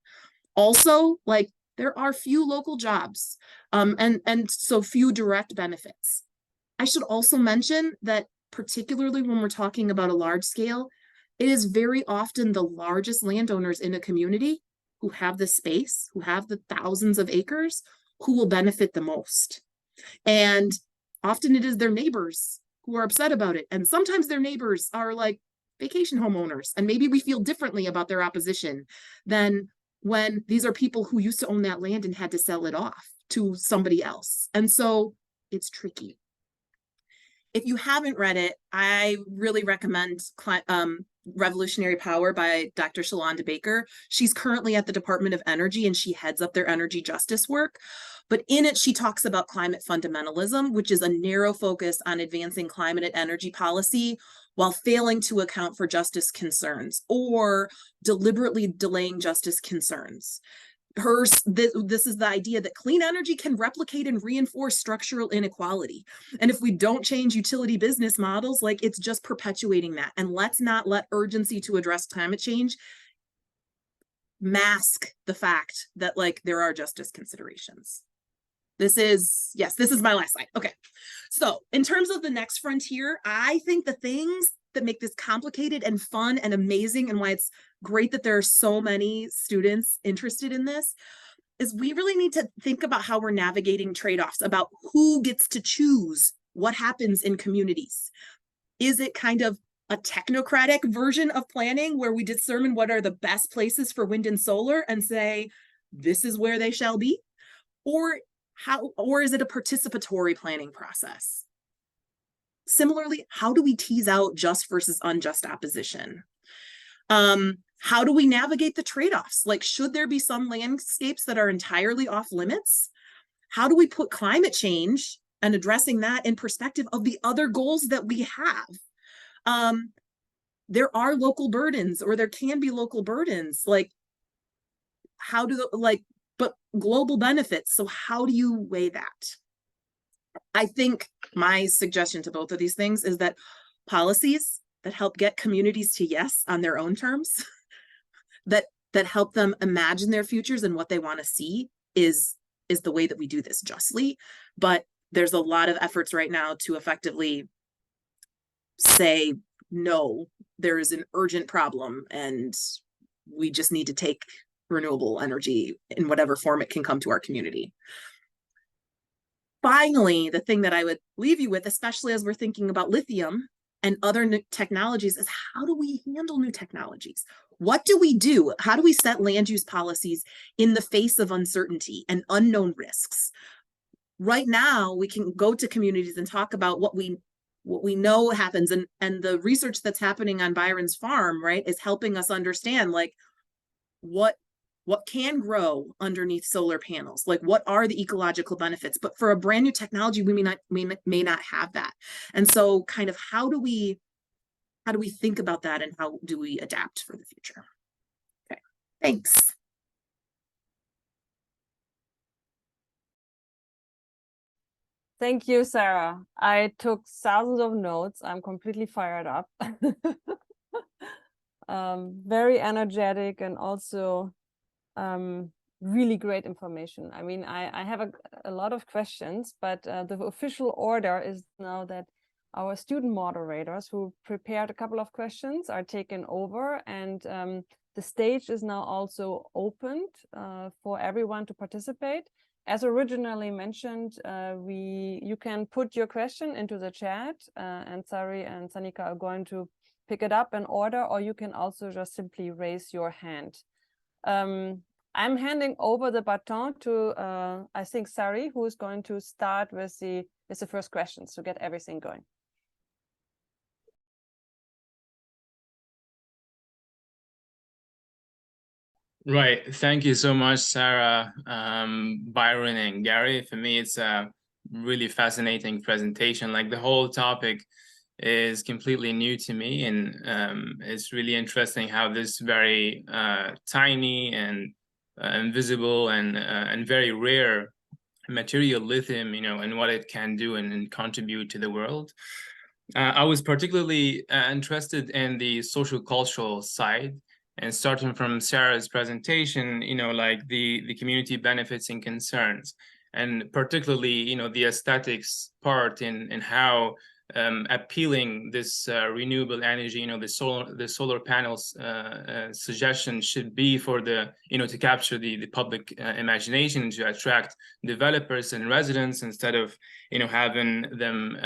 Also, like, there are few local jobs and so few direct benefits. I should also mention that, particularly when we're talking about a large scale, it is very often the largest landowners in a community who have the space, who have the thousands of acres, who will benefit the most. And often it is their neighbors who are upset about it. And sometimes their neighbors are like vacation homeowners, and maybe we feel differently about their opposition than when these are people who used to own that land and had to sell it off to somebody else. And so it's tricky. If you haven't read it, I really recommend Revolutionary Power by Dr. Shalonda Baker. She's currently at the Department of Energy and she heads up their energy justice work. But in it, she talks about climate fundamentalism, which is a narrow focus on advancing climate and energy policy while failing to account for justice concerns or deliberately delaying justice concerns. This is the idea that clean energy can replicate and reinforce structural inequality. And if we don't change utility business models, like, it's just perpetuating that. And let's not let urgency to address climate change mask the fact that, like, there are justice considerations. This is my last slide. Okay. So in terms of the next frontier, I think the things that make this complicated and fun and amazing, and why it's great that there are so many students interested in this, is we really need to think about how we're navigating trade-offs about who gets to choose what happens in communities. Is it kind of a technocratic version of planning where we determine what are the best places for wind and solar and say, this is where they shall be? Or is it a participatory planning process? Similarly, how do we tease out just versus unjust opposition? How do we navigate the trade-offs? Like, should there be some landscapes that are entirely off limits? How do we put climate change and addressing that in perspective of the other goals that we have? There are local burdens, or there can be local burdens. Like, how do but global benefits. So how do you weigh that? I think my suggestion to both of these things is that policies that help get communities to yes on their own terms, that help them imagine their futures and what they want to see is the way that we do this justly. But there's a lot of efforts right now to effectively say, no, there is an urgent problem and we just need to take renewable energy in whatever form it can come to our community. Finally, the thing that I would leave you with, especially as we're thinking about lithium and other new technologies, is how do we handle new technologies? What do we do? How do we set land use policies in the face of uncertainty and unknown risks? Right now, we can go to communities and talk about what we know happens, and the research that's happening on Byron's farm, right, is helping us understand like what can grow underneath solar panels, like what are the ecological benefits. But for a brand new technology, we may not have that. And so kind of how do we think about that, and how do we adapt for the future? Okay, thanks. Thank you, Sarah. I took thousands of notes. I'm completely fired up. Very energetic, and also really great information. I mean, I have a lot of questions, but the official order is now that our student moderators who prepared a couple of questions are taken over, and the stage is now also opened for everyone to participate. As originally mentioned, you can put your question into the chat, and Sari and Sanika are going to pick it up in order, or you can also just simply raise your hand. I'm handing over the baton to, I think, Sari, who is going to start with the first questions to get everything going. Right. Thank you so much, Sarah, Byron, and Gary. For me, it's a really fascinating presentation. Like, the whole topic is completely new to me, and it's really interesting how this very tiny and invisible and very rare material, lithium, and what it can do and contribute to the world. I was particularly interested in the social cultural side. And starting from Sarah's presentation, like the community benefits and concerns, and particularly, the aesthetics part in how appealing this renewable energy, the solar panels suggestion should be for the, to capture the public imagination, to attract developers and residents, instead of, having them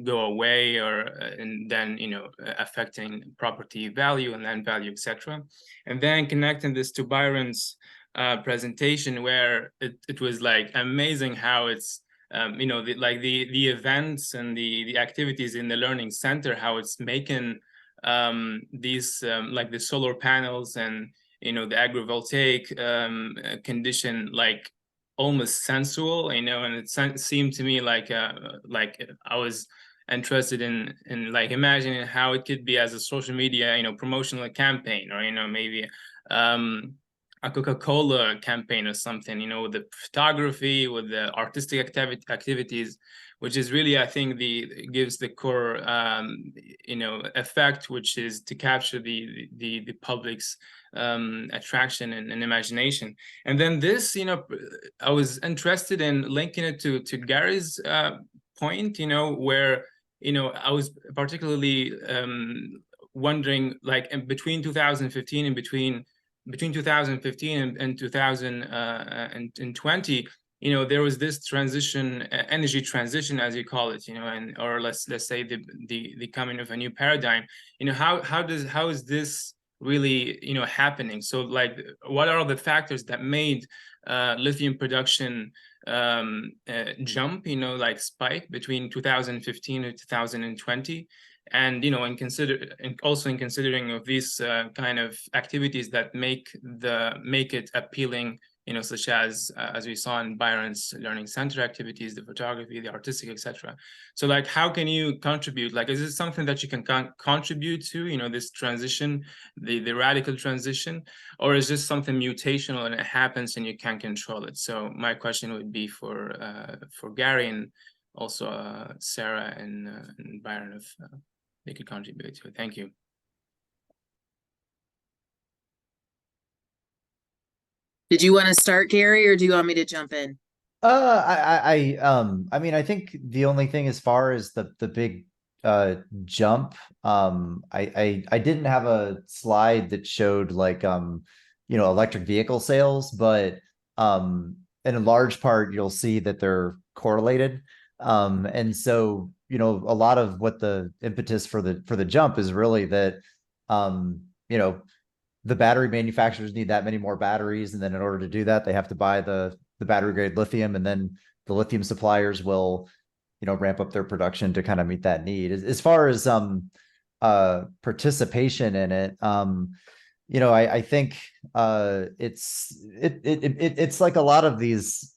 go away, or and then, affecting property value and land value, etc. And then connecting this to Byron's presentation, where it was like amazing how it's the events and the activities in the learning center, how it's making these like the solar panels and the agrivoltaic condition like almost sensual, and it seemed to me like I was interested in like imagining how it could be as a social media promotional campaign, or maybe a Coca-Cola campaign or something, with the photography, with the artistic activities, which is really, I think, gives the core effect, which is to capture the public's attraction and imagination. And then this, I was interested in linking it to Gary's point, where I was particularly wondering, like, in between 2015 and between 2015 and 2020, there was this transition, energy transition, as you call it, and or let's say the coming of a new paradigm. How is this really happening? So, like, what are the factors that made lithium production jump, like spike between 2015 and 2020. And, also in considering of these kind of activities that make it appealing, such as we saw in Byron's Learning Center activities, the photography, the artistic, etc. So like, how can you contribute? Like, is this something that you can contribute to, this transition, the radical transition, or is this something mutational and it happens and you can't control it? So my question would be for Gary and also Sarah and Byron, if they could contribute to it. Thank you. Did you want to start, Gary, or do you want me to jump in? I mean, I think the only thing as far as the big jump, I didn't have a slide that showed like electric vehicle sales, but in a large part you'll see that they're correlated. And so, a lot of what the impetus for the jump is really that the battery manufacturers need that many more batteries, and then in order to do that, they have to buy the battery grade lithium, and then the lithium suppliers will ramp up their production to kind of meet that need. As far as participation in it, I think it's like a lot of these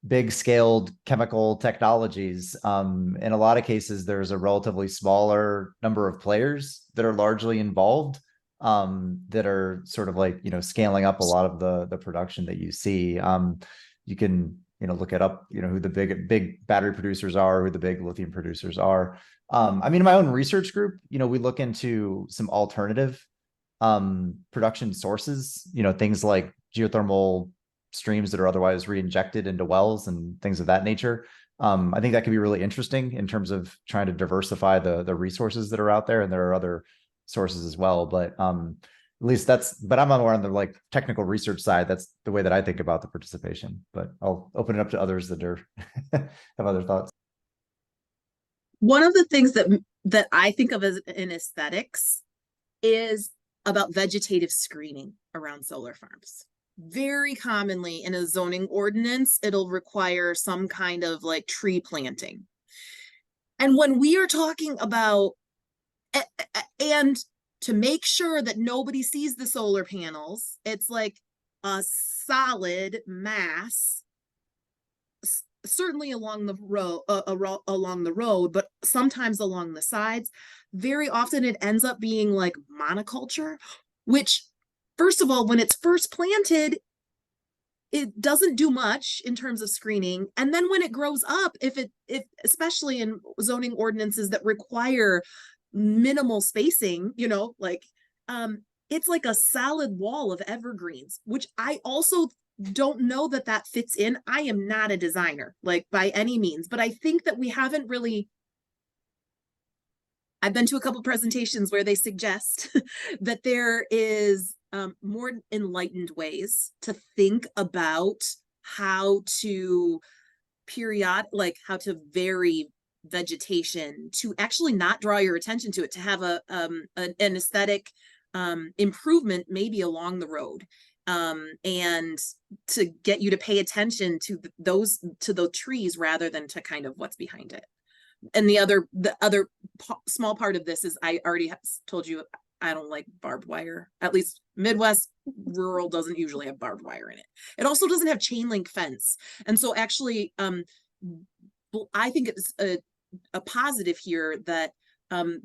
big scaled chemical technologies. In a lot of cases, there's a relatively smaller number of players that are largely involved, that are sort of like scaling up a lot of the production that you see. You can look it up, who the big battery producers are, who the big lithium producers are. I mean, in my own research group, we look into some alternative production sources, things like geothermal streams that are otherwise re-injected into wells and things of that nature. I think that could be really interesting in terms of trying to diversify the resources that are out there, and there are other sources as well. But at least but I'm more on the like technical research side. That's the way that I think about the participation, but I'll open it up to others that are have other thoughts. One of the things that I think of as in aesthetics is about vegetative screening around solar farms. Very commonly in a zoning ordinance, it'll require some kind of like tree planting. And when we are talking about, and to make sure that nobody sees the solar panels, it's like a solid mass, certainly along the road, but sometimes along the sides. Very often it ends up being like monoculture, which, first of all, when it's first planted, it doesn't do much in terms of screening. And then when it grows up, if especially in zoning ordinances that require minimal spacing, it's like a solid wall of evergreens, which I also don't know that fits in. I am not a designer, like by any means, but I think that we haven't really. I've been to a couple presentations where they suggest that there is more enlightened ways to think about how to how to vary vegetation to actually not draw your attention to it, to have an aesthetic improvement maybe along the road, and to get you to pay attention to the trees rather than to kind of what's behind it. And the other small part of this is I already told you I don't like barbed wire. At least Midwest rural doesn't usually have barbed wire in it. It also doesn't have chain link fence. And so actually, I think it's a positive here that kind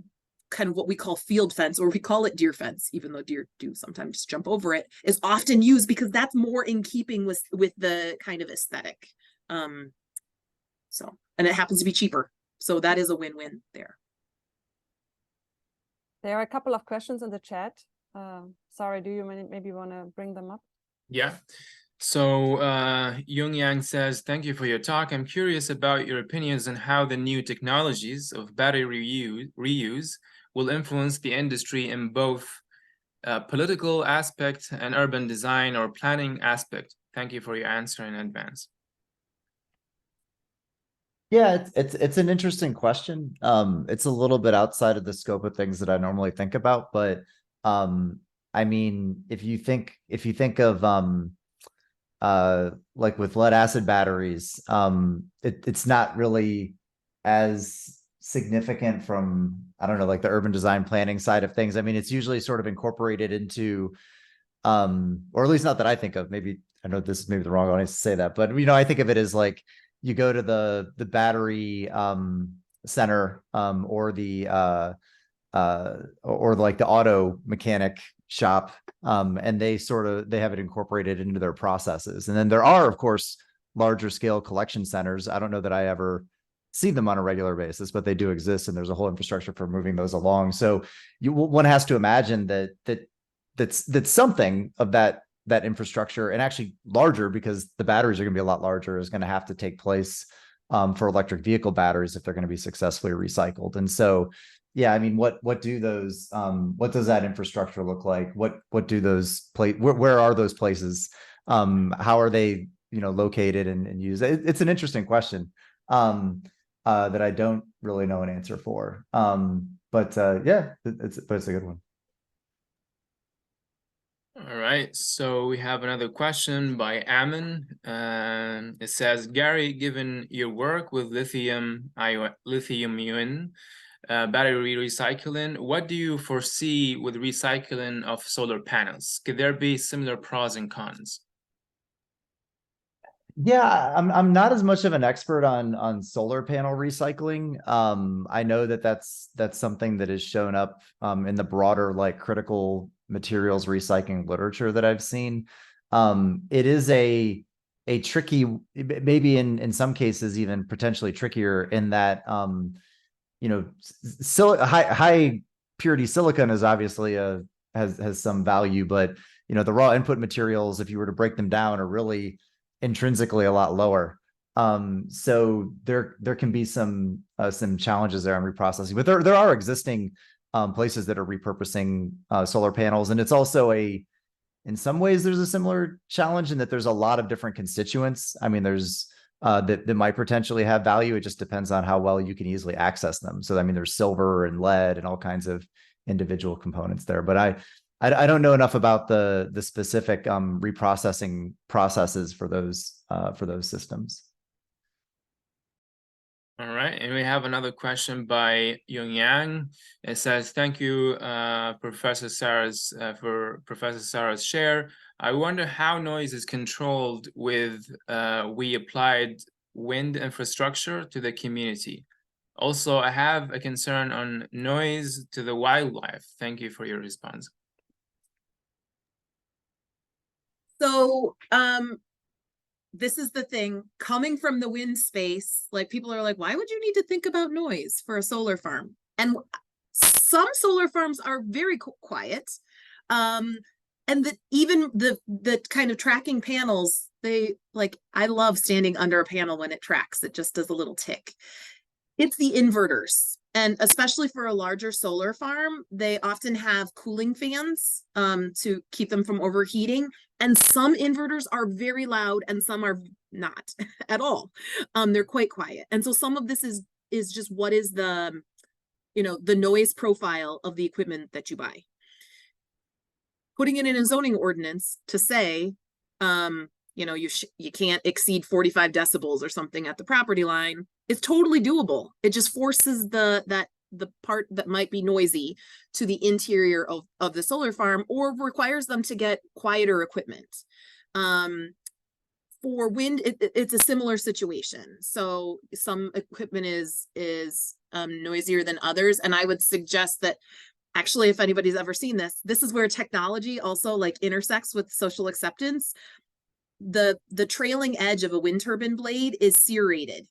of what we call field fence, or we call it deer fence, even though deer do sometimes jump over it, is often used because that's more in keeping with the kind of aesthetic. And it happens to be cheaper. So that is a win-win there. There are a couple of questions in the chat. Sorry, do you maybe want to bring them up? Yeah. So Yung Yang says, thank you for your talk. I'm curious about your opinions on how the new technologies of battery reuse will influence the industry in both political aspect and urban design or planning aspect. Thank you for your answer in advance. Yeah, it's an interesting question. It's a little bit outside of the scope of things that I normally think about, but I mean, if you think of like with lead acid batteries, it's not really as significant from, I don't know, like the urban design planning side of things. I mean, it's usually sort of incorporated into, or at least not that I think of, maybe, I know this is maybe the wrong audience to say that, but I think of it as like, you go to the battery center, or the or like the auto mechanic shop, and they have it incorporated into their processes. And then there are, of course, larger scale collection centers. I don't know that I ever see them on a regular basis, but they do exist, and there's a whole infrastructure for moving those along. So one has to imagine that's something of that infrastructure, and actually larger, because the batteries are going to be a lot larger, is going to have to take place for electric vehicle batteries if they're going to be successfully recycled. And so, yeah, I mean, what does that infrastructure look like? What do those where are those places? How are they, located and used? It's an interesting question that I don't really know an answer for. But yeah, it's a good one. All right, so we have another question by Ammon. It says, Gary, given your work with lithium ion battery recycling, what do you foresee with recycling of solar panels? Could there be similar pros and cons? Yeah, I'm not as much of an expert on solar panel recycling. I know that's something that has shown up in the broader, like, critical materials recycling literature that I've seen. It is a tricky, maybe in some cases even potentially trickier, in that high purity silicon is obviously has some value, but the raw input materials, if you were to break them down, are really intrinsically a lot lower. So there can be some challenges there on reprocessing, but there are existing places that are repurposing solar panels. And it's also in some ways, there's a similar challenge in that there's a lot of different constituents. I mean, there's that might potentially have value. It just depends on how well you can easily access them. So, I mean, there's silver and lead and all kinds of individual components there, but I don't know enough about the specific reprocessing processes for those systems. All right, and we have another question by Yung Yang. It says, "Thank you, Professor Sarah's for Professor Sarah's share. I wonder how noise is controlled with we applied wind infrastructure to the community. Also, I have a concern on noise to the wildlife. Thank you for your response." So, this is the thing, coming from the wind space, like, people are like, why would you need to think about noise for a solar farm? And some solar farms are very quiet. And even the kind of tracking panels, I love standing under a panel when it tracks. It just does a little tick. It's the inverters. And especially for a larger solar farm, they often have cooling fans to keep them from overheating. And some inverters are very loud and some are not at all. They're quite quiet. And so some of this is just what is the noise profile of the equipment that you buy. Putting it in a zoning ordinance to say, you can't exceed 45 decibels or something at the property line, is totally doable. It just forces the part that might be noisy to the interior of the solar farm, or requires them to get quieter equipment. For wind, it's a similar situation. So some equipment is noisier than others. And I would suggest that, actually, if anybody's ever seen this is where technology also intersects with social acceptance. The trailing edge of a wind turbine blade is serrated.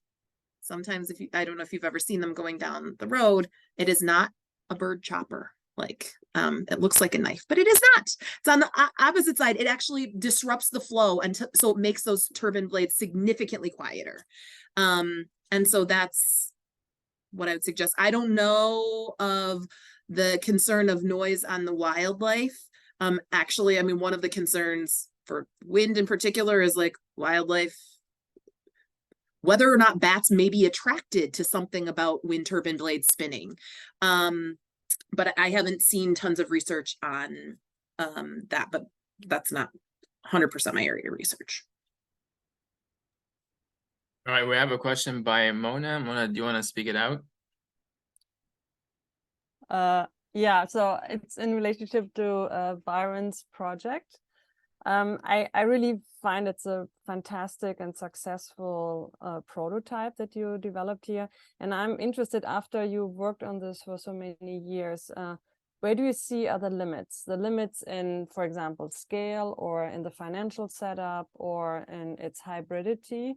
Sometimes, I don't know if you've ever seen them going down the road, it is not a bird chopper. It looks like a knife, but it is not. It's on the opposite side. It actually disrupts the flow, so it makes those turbine blades significantly quieter. And so that's what I would suggest. I don't know of the concern of noise on the wildlife. Actually, I mean, one of the concerns for wind in particular is wildlife, whether or not bats may be attracted to something about wind turbine blades spinning. But I haven't seen tons of research on that, but that's not 100% my area of research. All right, we have a question by Mona. Mona, do you want to speak it out? Yeah, so it's in relationship to Byron's project. I really find it's a fantastic and successful prototype that you developed here. And I'm interested, after you worked on this for so many years, where do you see other limits? The limits in, for example, scale, or in the financial setup, or in its hybridity?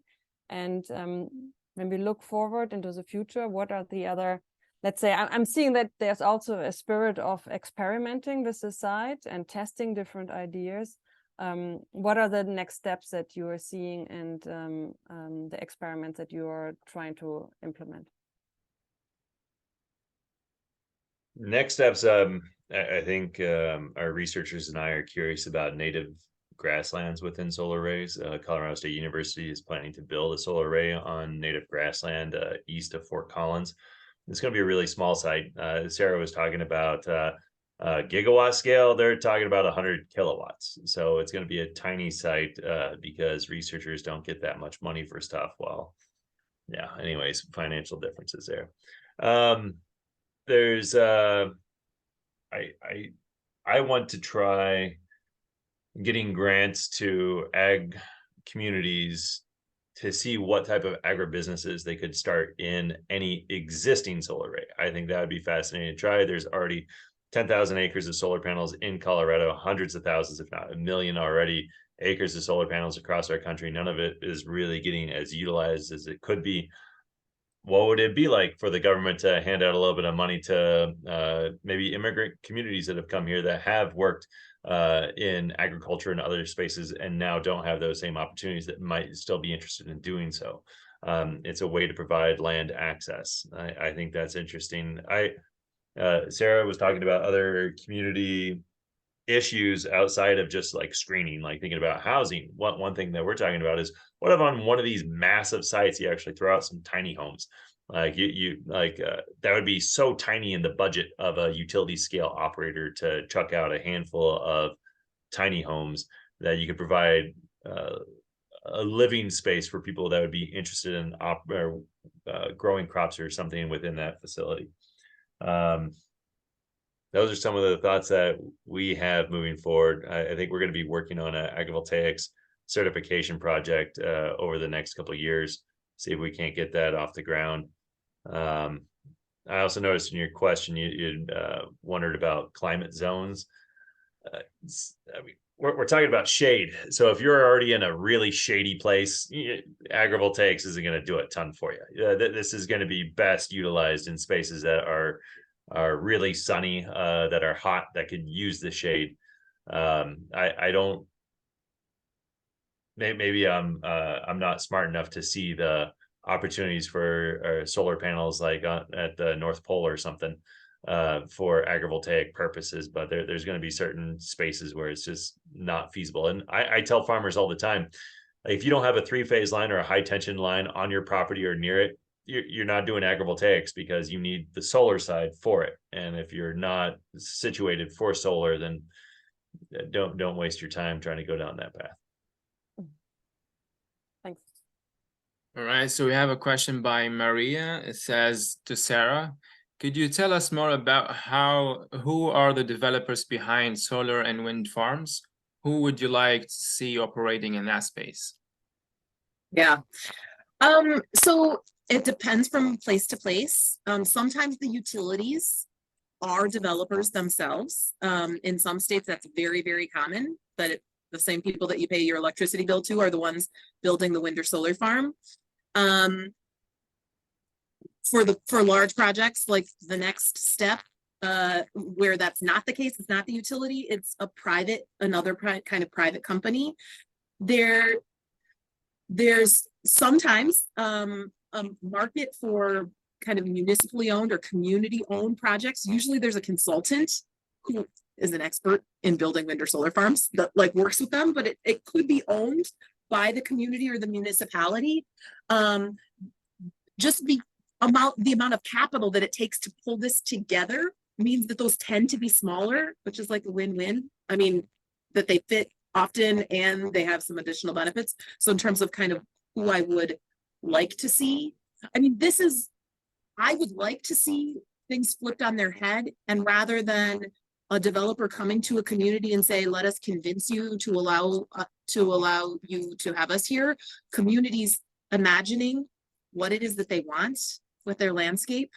And when we look forward into the future, what are the other, let's say, I'm seeing that there's also a spirit of experimenting with the site and testing different ideas. What are the next steps that you are seeing, and the experiments that you are trying to implement? Next steps, I think our researchers and I are curious about native grasslands within solar arrays. Colorado State University is planning to build a solar array on native grassland east of Fort Collins. It's going to be a really small site. Sarah was talking about gigawatt scale. They're talking about 100 kilowatts. So it's going to be a tiny site because researchers don't get that much money for stuff. Well, yeah, anyways, financial differences there. There's I want to try getting grants to ag communities to see what type of agribusinesses they could start in any existing solar array. I think that would be fascinating to try. There's already 10,000 acres of solar panels in Colorado, hundreds of thousands, if not a million already, acres of solar panels across our country. None of it is really getting as utilized as it could be. What would it be like for the government to hand out a little bit of money to maybe immigrant communities that have come here that have worked in agriculture and other spaces and now don't have those same opportunities, that might still be interested in doing so? It's a way to provide land access. I think that's interesting. Sarah was talking about other community issues outside of just like screening, like thinking about housing. One thing that we're talking about is, what if on one of these massive sites you actually throw out some tiny homes? Like that would be so tiny in the budget of a utility scale operator to chuck out a handful of tiny homes that you could provide a living space for people that would be interested in growing crops or something within that facility. Those are some of the thoughts that we have moving forward. I think we're going to be working on an agrivoltaics certification project over the next couple of years, see if we can't get that off the ground. I also noticed in your question, you wondered about climate zones. I mean, we're talking about shade. So if you're already in a really shady place, agrivoltaics isn't going to do a ton for you. This is going to be best utilized in spaces that are really sunny, that are hot, that could use the shade. I don't, maybe I'm not smart enough to see the opportunities for solar panels like at the North Pole or something for agrivoltaic purposes, but there's going to be certain spaces where it's just not feasible. And I tell farmers all the time, if you don't have a 3-phase line or a high tension line on your property or near it, you're not doing agrivoltaics, because you need the solar side for it. And if you're not situated for solar, then don't waste your time trying to go down that path. Thanks. All right, so we have a question by Maria. It says to Sarah, could you tell us more about who are the developers behind solar and wind farms? Who would you like to see operating in that space? Yeah. So it depends from place to place. Sometimes the utilities are developers themselves. In some states, that's very, very common, that the same people that you pay your electricity bill to are the ones building the wind or solar farm. For large projects, like the next step, where that's not the case, it's not the utility, it's another kind of private company. There's sometimes a market for kind of municipally owned or community owned projects. Usually there's a consultant who is an expert in building wind or solar farms that like works with them, but it could be owned by the community or the municipality. Just the amount of capital that it takes to pull this together means that those tend to be smaller, which is like a win-win. I mean, that they fit often and they have some additional benefits. So in terms of kind of who I would like to see. I mean, I would like to see things flipped on their head, and rather than a developer coming to a community and say, let us convince you to allow you to have us here, communities imagining what it is that they want with their landscape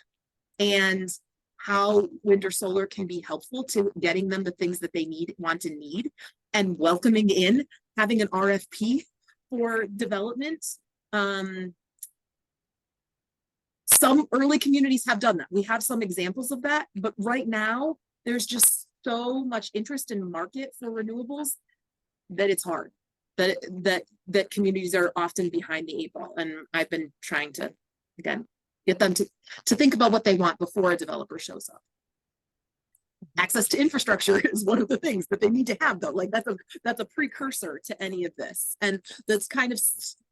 and how wind or solar can be helpful to getting them the things that they want and need, and welcoming in, having an RFP for development. Some early communities have done that. We have some examples of that, but right now there's just so much interest in the market for renewables that it's hard. That communities are often behind the 8 ball, and I've been trying to, again, get them to think about what they want before a developer shows up. Access to infrastructure is one of the things that they need to have, though. Like that's a precursor to any of this. And that's kind of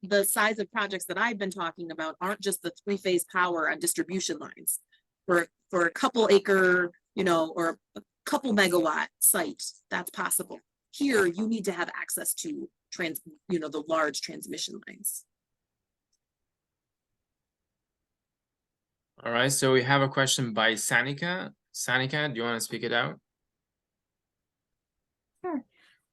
the size of projects that I've been talking about aren't just the 3-phase power on distribution lines for a couple acre, or a couple megawatt site. That's possible. Here, you need to have access to the large transmission lines. All right, so we have a question by Sanika. Sanika, do you want to speak it out? Sure.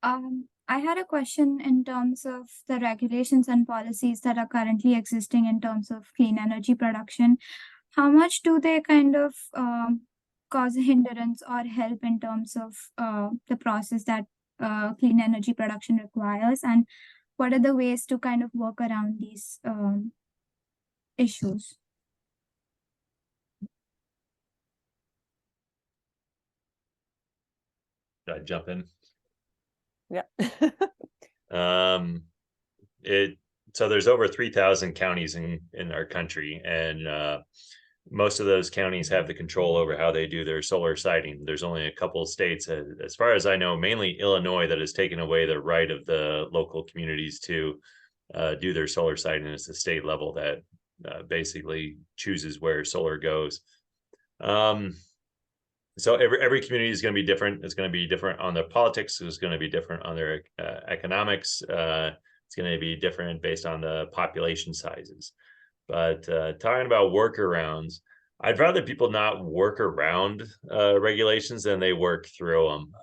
I had a question in terms of the regulations and policies that are currently existing in terms of clean energy production. How much do they kind of cause a hindrance or help in terms of the process that clean energy production requires, and what are the ways to kind of work around these issues? Should I jump in? Yeah. So there's over 3,000 counties in our country, and most of those counties have the control over how they do their solar siting. There's only a couple of states, as far as I know, mainly Illinois, that has taken away the right of the local communities to do their solar siting. It's the state level that basically chooses where solar goes. So every community is going to be different. It's going to be different on their politics. It's going to be different on their economics. It's going to be different based on the population sizes. But talking about workarounds, I'd rather people not work around regulations than they work through them.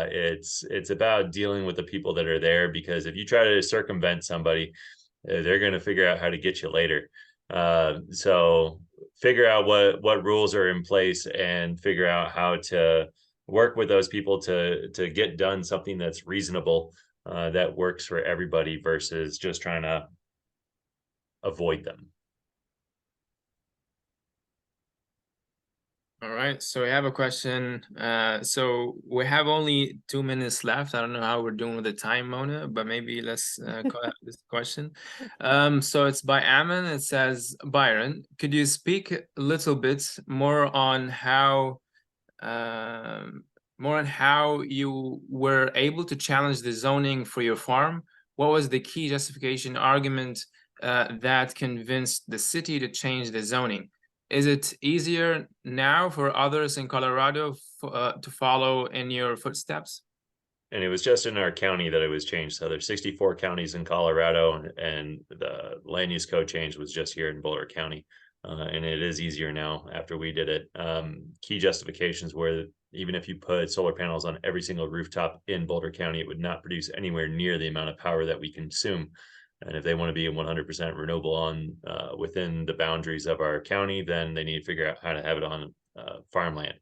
It's about dealing with the people that are there, because if you try to circumvent somebody, they're going to figure out how to get you later. So figure out what rules are in place and figure out how to work with those people to get done something that's reasonable, that works for everybody, versus just trying to avoid them. All right, so we have a question. So we have only 2 minutes left. I don't know how we're doing with the time, Mona, but maybe let's call out this question. So it's by Ammon. It says, Byron, could you speak a little bit more on how you were able to challenge the zoning for your farm? What was the key justification argument that convinced the city to change the zoning? Is it easier now for others in Colorado to follow in your footsteps? And it was just in our county that it was changed. So there's 64 counties in Colorado, and the land use code change was just here in Boulder County. And it is easier now after we did it. Key justifications were, even if you put solar panels on every single rooftop in Boulder County, it would not produce anywhere near the amount of power that we consume. And if they want to be 100% renewable on within the boundaries of our county, then they need to figure out how to have it on farmland.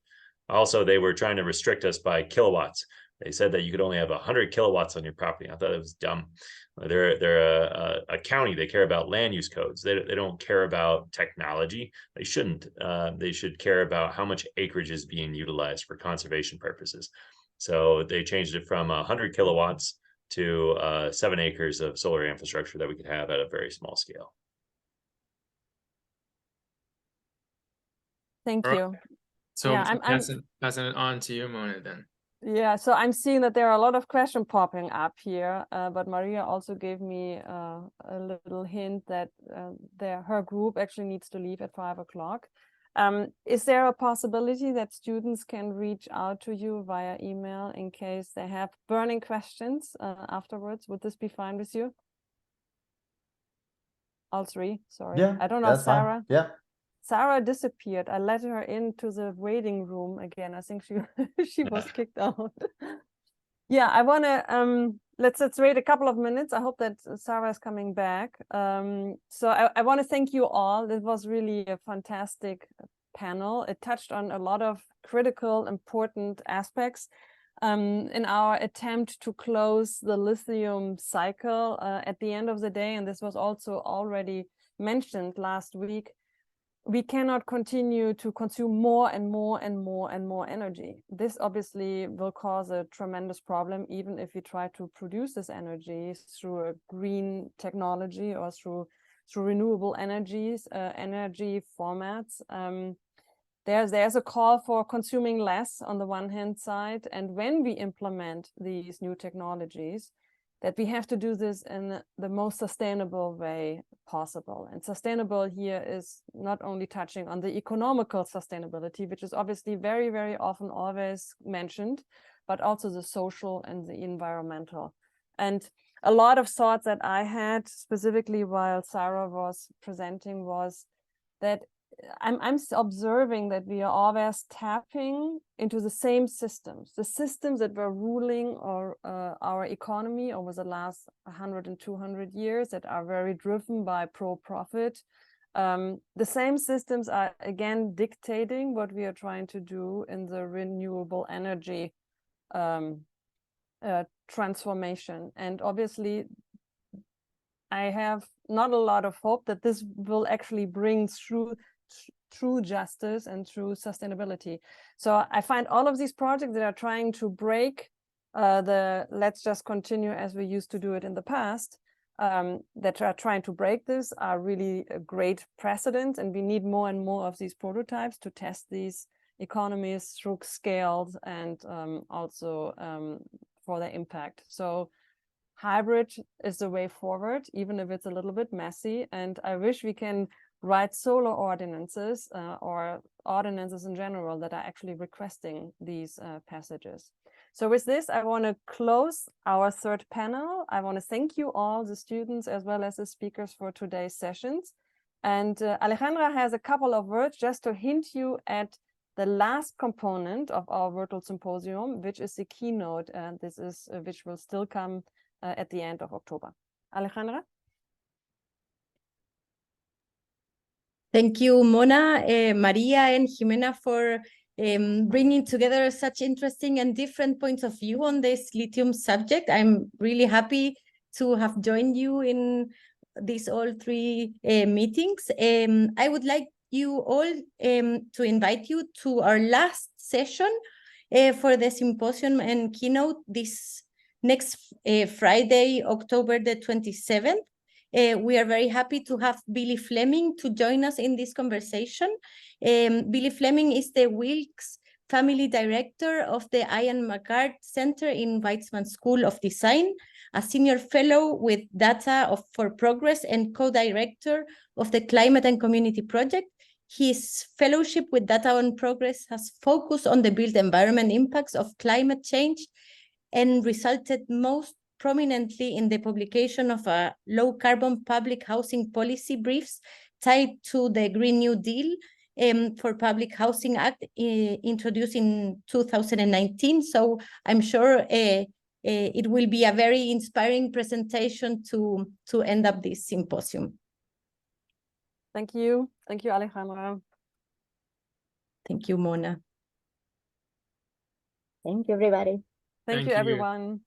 Also, they were trying to restrict us by kilowatts. They said that you could only have 100 kilowatts on your property. I thought it was dumb. They're a county. They care about land use codes. They don't care about technology. They shouldn't. They should care about how much acreage is being utilized for conservation purposes. So they changed it from 100 kilowatts to 7 acres of solar infrastructure that we could have at a very small scale. Thank you. So yeah, passing it on to you, Mona, then. Yeah, so I'm seeing that there are a lot of questions popping up here, but Maria also gave me a little hint that her group actually needs to leave at 5 o'clock. Is there a possibility that students can reach out to you via email in case they have burning questions afterwards? Would this be fine with you? all three. Sorry. Yeah, I don't know, that's fine. Sarah. Yeah. Sarah disappeared. I let her into the waiting room again. I think she she was kicked out. Yeah, I want to let's wait a couple of minutes. I hope that Sarah is coming back. So I want to thank you all. It was really a fantastic panel. It touched on a lot of critical, important aspects in our attempt to close the lithium cycle at the end of the day. And this was also already mentioned last week. We cannot continue to consume more and more and more and more energy. This obviously will cause a tremendous problem, even if we try to produce this energy through a green technology or through renewable energies, energy formats. There's a call for consuming less on the one hand side, and when we implement these new technologies, that we have to do this in the most sustainable way possible. And sustainable here is not only touching on the economical sustainability, which is obviously very, very often always mentioned, but also the social and the environmental. And a lot of thoughts that I had specifically while Sarah was presenting was that I'm observing that we are always tapping into the same systems, the systems that were ruling our economy over the last 100 and 200 years, that are very driven by pro-profit. The same systems are again dictating what we are trying to do in the renewable energy transformation. And obviously, I have not a lot of hope that this will actually bring through true justice and true sustainability. So I find all of these projects that are trying to break the let's just continue as we used to do it in the past, that are trying to break this, are really a great precedent, and we need more and more of these prototypes to test these economies through scales and also for their impact. So hybrid is the way forward, even if it's a little bit messy. And I wish we can write solar ordinances or ordinances in general that are actually requesting these passages. So with this, I want to close our third panel. I want to thank you all, the students as well as the speakers, for today's sessions. And Alejandra has a couple of words just to hint you at the last component of our virtual symposium, which is the keynote. And this is which will still come at the end of October. Alejandra? Thank you, Mona, Maria, and Jimena for bringing together such interesting and different points of view on this lithium subject. I'm really happy to have joined you in these all three meetings. I would like you all to invite you to our last session for the symposium and keynote this next Friday, October the 27th. We are very happy to have Billy Fleming to join us in this conversation. Billy Fleming is the Wilkes Family Director of the Ian McCart Center in Weizmann School of Design, a senior fellow with Data for Progress and co-director of the Climate and Community Project. His fellowship with Data on Progress has focused on the built environment impacts of climate change and resulted most prominently in the publication of a low-carbon public housing policy briefs tied to the Green New Deal for Public Housing Act introduced in 2019. So I'm sure it will be a very inspiring presentation to end up this symposium. Thank you. Thank you, Alejandra. Thank you, Mona. Thank you, everybody. Thank you, everyone.